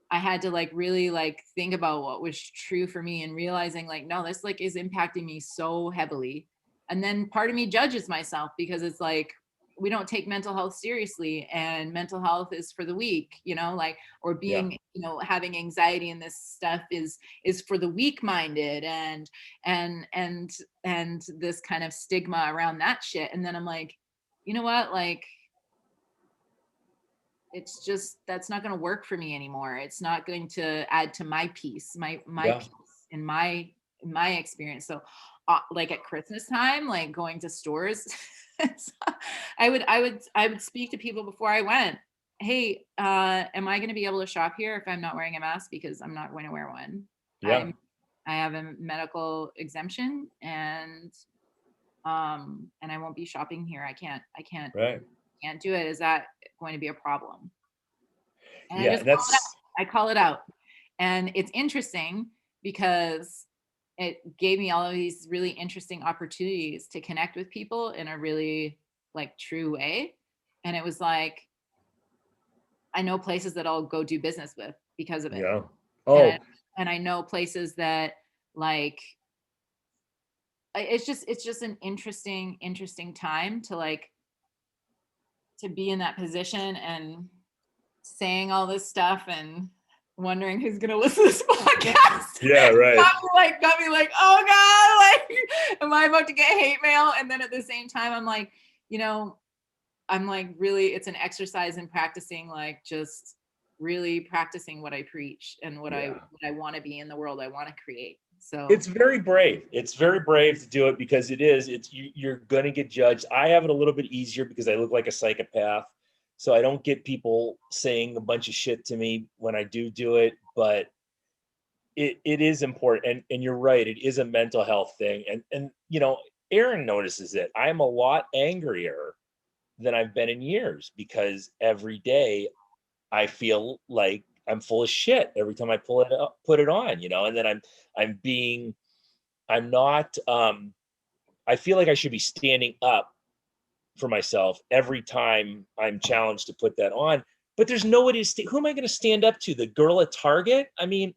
I had to like really like think about what was true for me, and realizing like, no, this like is impacting me so heavily. And then part of me judges myself because it's like, we don't take mental health seriously, and mental health is for the weak, you know, like, or being, you know, having anxiety and this stuff is for the weak minded, and this kind of stigma around that shit. And then I'm like, you know what, like, it's just, that's not going to work for me anymore. It's not going to add to my peace, my peace in my experience. So like at Christmas time, like going to stores, I would speak to people before I went. Hey, am I going to be able to shop here if I'm not wearing a mask? Because I'm not going to wear one. Yeah. I have a medical exemption, and I won't be shopping here. I can't Right. can't do it. Is that going to be a problem? And Yeah, I call it out. And it's interesting because it gave me all of these really interesting opportunities to connect with people in a really like true way. And it was like, I know places that I'll go do business with because of it. Yeah. Oh. And I know places that like, it's just an interesting time to like, to be in that position and saying all this stuff and wondering who's gonna listen to this podcast. Yeah, right. got me like, oh God, like, am I about to get hate mail? And then at the same time, I'm like, you know, I'm like, really, it's an exercise in practicing, like just really practicing what I preach and what I want to be in the world I want to create. So it's very brave. It's very brave to do it, because you're going to get judged. I have it a little bit easier because I look like a psychopath. So I don't get people saying a bunch of shit to me when I do it, but it is important. And you're right. It is a mental health thing. And, you know, Aaron notices it. I'm a lot angrier than I've been in years, because every day I feel like I'm full of shit every time I put it on, you know. And then I feel like I should be standing up for myself every time I'm challenged to put that on. But there's nobody who am I going to stand up to? The girl at Target? I mean,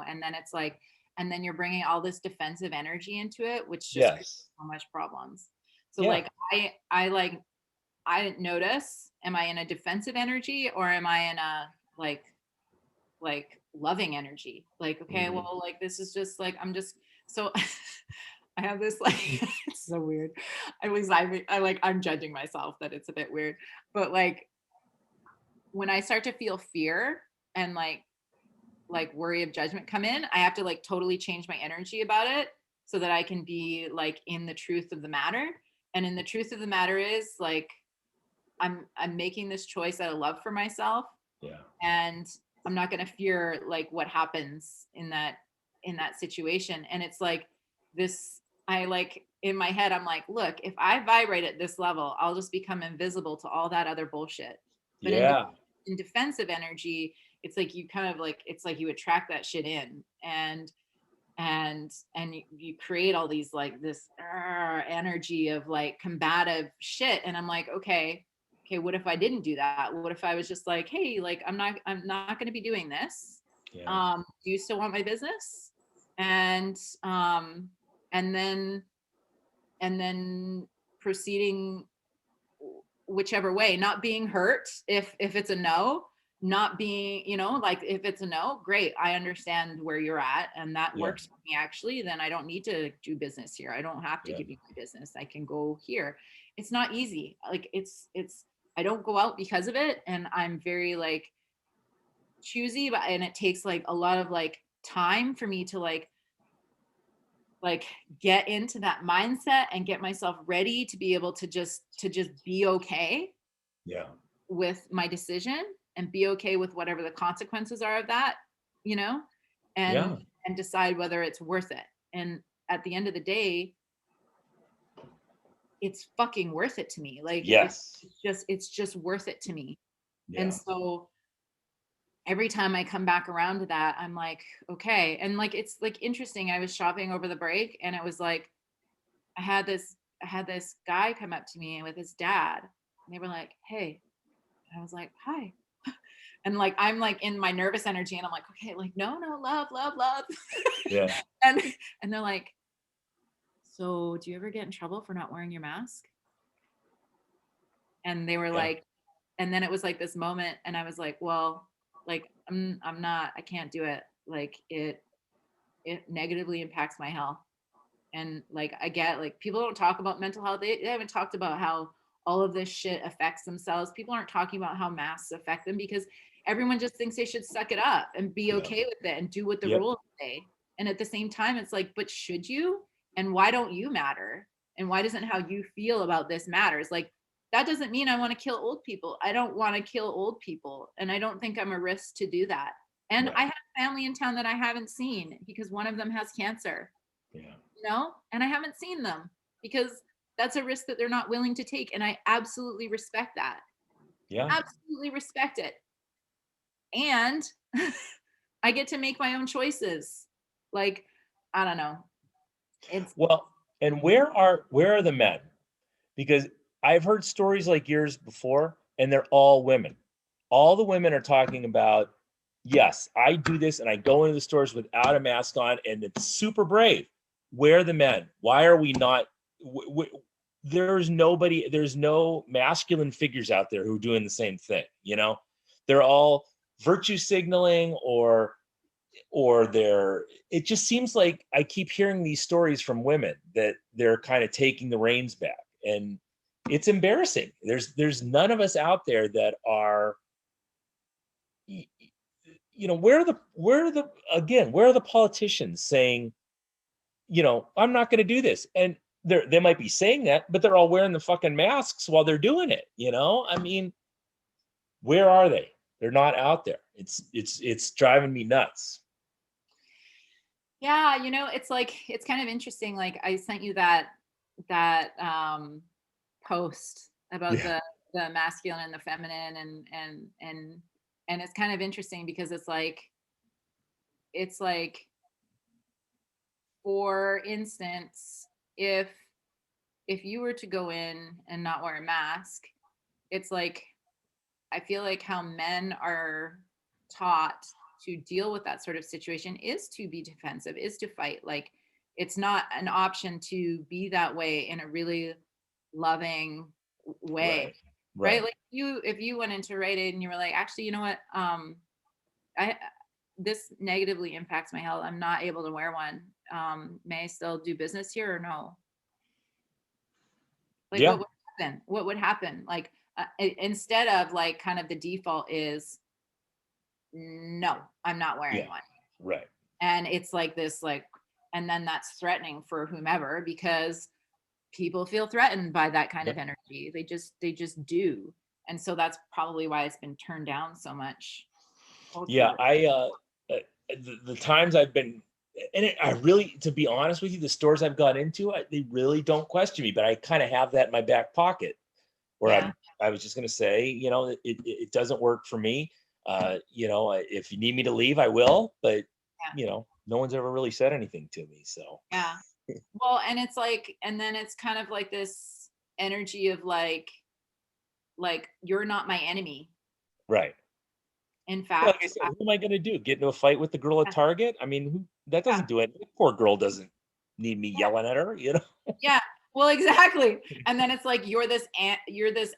and then it's like, and then you're bringing all this defensive energy into it, which just creates Yes. so much problems. So Yeah. like I notice, am I in a defensive energy or am I in a like loving energy? Like, okay, Mhm. well, like this is just like I'm just so I have this like it's so weird. I like I'm judging myself that it's a bit weird. But like when I start to feel fear and like worry of judgment come in, I have to like totally change my energy about it so that I can be like in the truth of the matter. And in the truth of the matter is like I'm making this choice out of love for myself, Yeah. and I'm not going to fear like what happens in that situation. And it's like this I like in my head I'm like, look, if I vibrate at this level, I'll just become invisible to all that other bullshit. But Yeah. in defensive energy, it's like you kind of like it's like you attract that shit in, and you create all these like this energy of like combative shit. And I'm like, okay, what if I didn't do that? What if I was just like, hey, like I'm not going to be doing this. Yeah. Do you still want my business? And and then and then proceeding whichever way, not being hurt if it's a no, not being, like if it's a no, great, I understand where you're at and that Yeah. works for me actually, then I don't need to do business here. I don't have to Yeah. give you my business. I can go here. It's not easy. Like it's I don't go out because of it, and I'm very like choosy, but and it takes like a lot of like time for me to like get into that mindset and get myself ready to be able to just be okay Yeah. with my decision and be okay with whatever the consequences are of that, you know, and Yeah. and decide whether it's worth it. And at the end of the day, it's fucking worth it to me. Like Yes. it's just worth it to me. And Yeah. so every time I come back around to that, I'm like, okay. And like it's like interesting. I was shopping over the break and it was like I had this guy come up to me with his dad and they were like, hey. And I was like, hi. And like I'm like in my nervous energy and I'm like, okay, like no, love, love, love. Yeah. and and they're like, so do you ever get in trouble for not wearing your mask? And they were Yeah. like, and then it was like this moment and I was like, well, like I'm not, I can't do it. Like it negatively impacts my health. And like I get like people don't talk about mental health. They haven't talked about how all of this shit affects themselves. People aren't talking about how masks affect them because everyone just thinks they should suck it up and be Yeah. okay with it and do what the Yep. rules say. And at the same time, it's like, but should you? And why don't you matter? And why doesn't how you feel about this matters? Like that doesn't mean I want to kill old people. I don't want to kill old people. And I don't think I'm a risk to do that. And Right. I have family in town that I haven't seen because one of them has cancer, Yeah. and I haven't seen them because that's a risk that they're not willing to take. And I absolutely respect that. Yeah. Absolutely respect it. And I get to make my own choices. Like, I don't know. It's Well, and where are the men? Because I've heard stories like yours before, and they're all women. All the women are talking about, yes, I do this and I go into the stores without a mask on, and it's super brave. Where are the men? Why are we not? There's nobody, there's no masculine figures out there who are doing the same thing. They're all virtue signaling or they're it just seems like I keep hearing these stories from women that they're kind of taking the reins back, and it's embarrassing. There's none of us out there that are where are the politicians saying, I'm not going to do this? And they might be saying that, but they're all wearing the fucking masks while they're doing it. I mean, where are they? They're not out there. It's driving me nuts. yeah, it's like it's kind of interesting. Like I sent you that post about Yeah. the masculine and the feminine and it's kind of interesting because it's like for instance, if you were to go in and not wear a mask, it's like I feel like how men are taught to deal with that sort of situation is to be defensive, is to fight. Like it's not an option to be that way in a really loving way, Right. right? Right. Like if you went into Rite Aid and you were like, actually, you know what, I this negatively impacts my health, I'm not able to wear one, may I still do business here or no? Like Yeah. what would happen, like instead of like kind of the default is no, I'm not wearing Yeah. one. Right. And it's like this like, and then that's threatening for whomever, because people feel threatened by that kind Yeah. of energy. They just do. And so that's probably why it's been turned down so much Yeah. culturally. The times I've been, I really, to be honest with you, the stores I've gone into, they really don't question me, but I kind of have that in my back pocket where Yeah. I was just going to say, it doesn't work for me. If you need me to leave, I will, but Yeah. no one's ever really said anything to me. So Yeah. Well, and it's like, and then it's kind of like this energy of like you're not my enemy. right. In Well, like I fact, said, who am I going to do? Get into a fight with the girl at Target? I mean, that yeah, doesn't do it. That poor girl doesn't need me yelling at her. yeah. Well, exactly. And then it's like you're this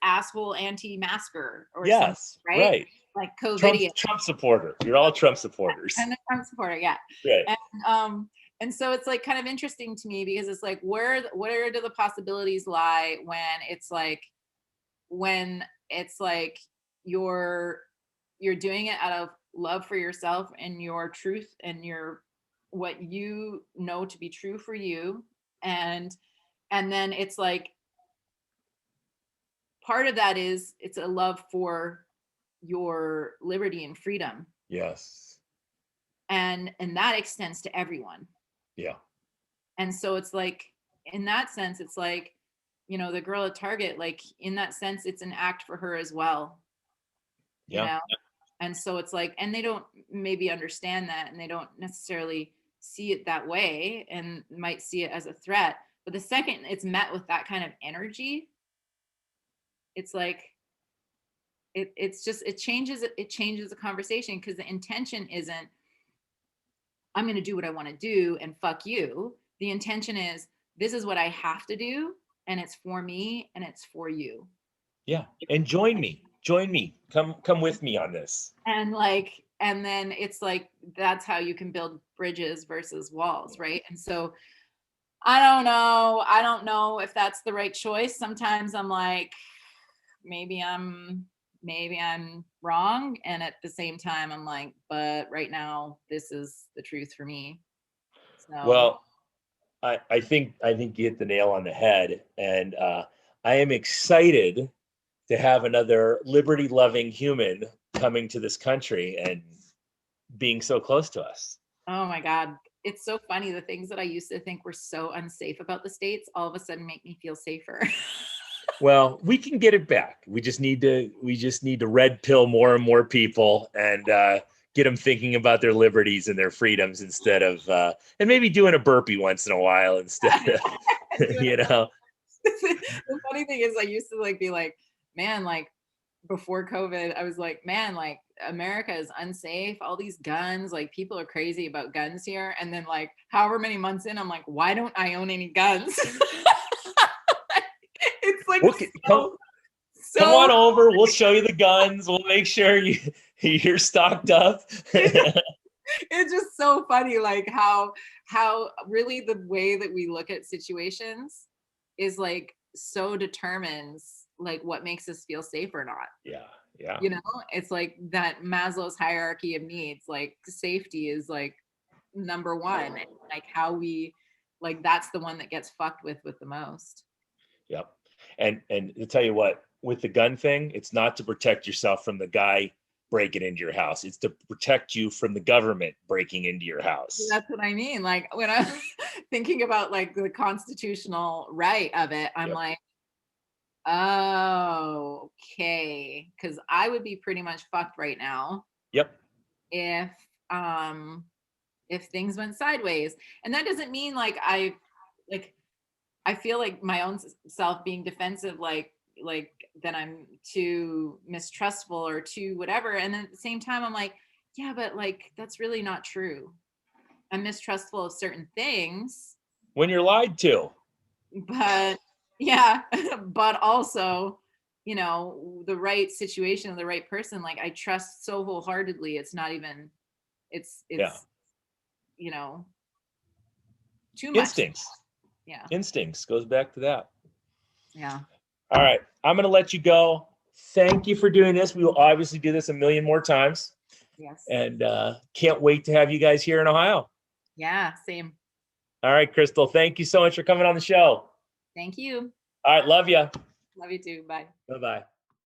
asshole anti-masker or something, Yes, right? right. Like Trump COVIDian. Trump supporter. You're all Trump supporters. And a Trump supporter, yeah. Right. Um, and so it's like kind of interesting to me because it's like where do the possibilities lie when it's like you're you're doing it out of love for yourself and your truth and your what you know to be true for you, and then it's like part of that is it's a love for your liberty and freedom, Yes. and that extends to everyone. Yeah. And so it's like in that sense it's like, the girl at Target, like in that sense it's an act for her as well, you Yeah. know and so it's like, and they don't maybe understand that, and they don't necessarily see it that way and might see it as a threat, but the second it's met with that kind of energy, it's like it's just it changes the conversation, because the intention isn't I'm going to do what I want to do and fuck you. The intention is this is what I have to do, and it's for me and it's for you. Yeah. And join me. Join me. Come with me on this. And like, and then it's like that's how you can build bridges versus walls, right? And so I don't know if that's the right choice. Sometimes I'm like, maybe I'm wrong, and at the same time I'm like, but right now this is the truth for me. So Well, I think you hit the nail on the head, and I am excited to have another liberty-loving human coming to this country and being so close to us. oh my God, it's so funny. The things that I used to think were so unsafe about the States all of a sudden make me feel safer. Well, we can get it back. We just need to red pill more and more people and get them thinking about their liberties and their freedoms instead of and maybe doing a burpee once in a while instead of The funny thing is I used to like be like, man, like before COVID, I was like, man, like America is unsafe. All these guns, like people are crazy about guns here. And then like however many months in, I'm like, why don't I own any guns? It's like Look, come come so on over. We'll show you the guns. We'll make sure you're stocked up. it's just so funny, like how really the way that we look at situations is like so determines like what makes us feel safe or not. Yeah, yeah, You know, it's like that Maslow's hierarchy of needs, like safety is like number one, and like how we like that's the one that gets fucked with the most. yep. And to tell you what, with the gun thing, it's not to protect yourself from the guy breaking into your house. It's to protect you from the government breaking into your house. That's what I mean. Like when I'm thinking about like the constitutional right of it, I'm Yep. like, oh, okay. Because I would be pretty much fucked right now Yep. if um if things went sideways. And that doesn't mean like I feel like my own self being defensive, like that I'm too mistrustful or too whatever. And then at the same time, I'm like, yeah, but like, that's really not true. I'm mistrustful of certain things, When you're lied to. but yeah, but also, you know, the right situation, the right person, like I trust so wholeheartedly. It's not even, it's, Yeah. you know, too much. Instincts. Yeah. Instincts goes back to that. Yeah. All right. I'm going to let you go. Thank you for doing this. We will obviously do this a million more times. Yes. And can't wait to have you guys here in Ohio. Yeah. Same. All right, Crystal. Thank you so much for coming on the show. Thank you. All right. Love you. Love you too. Bye. Bye-bye.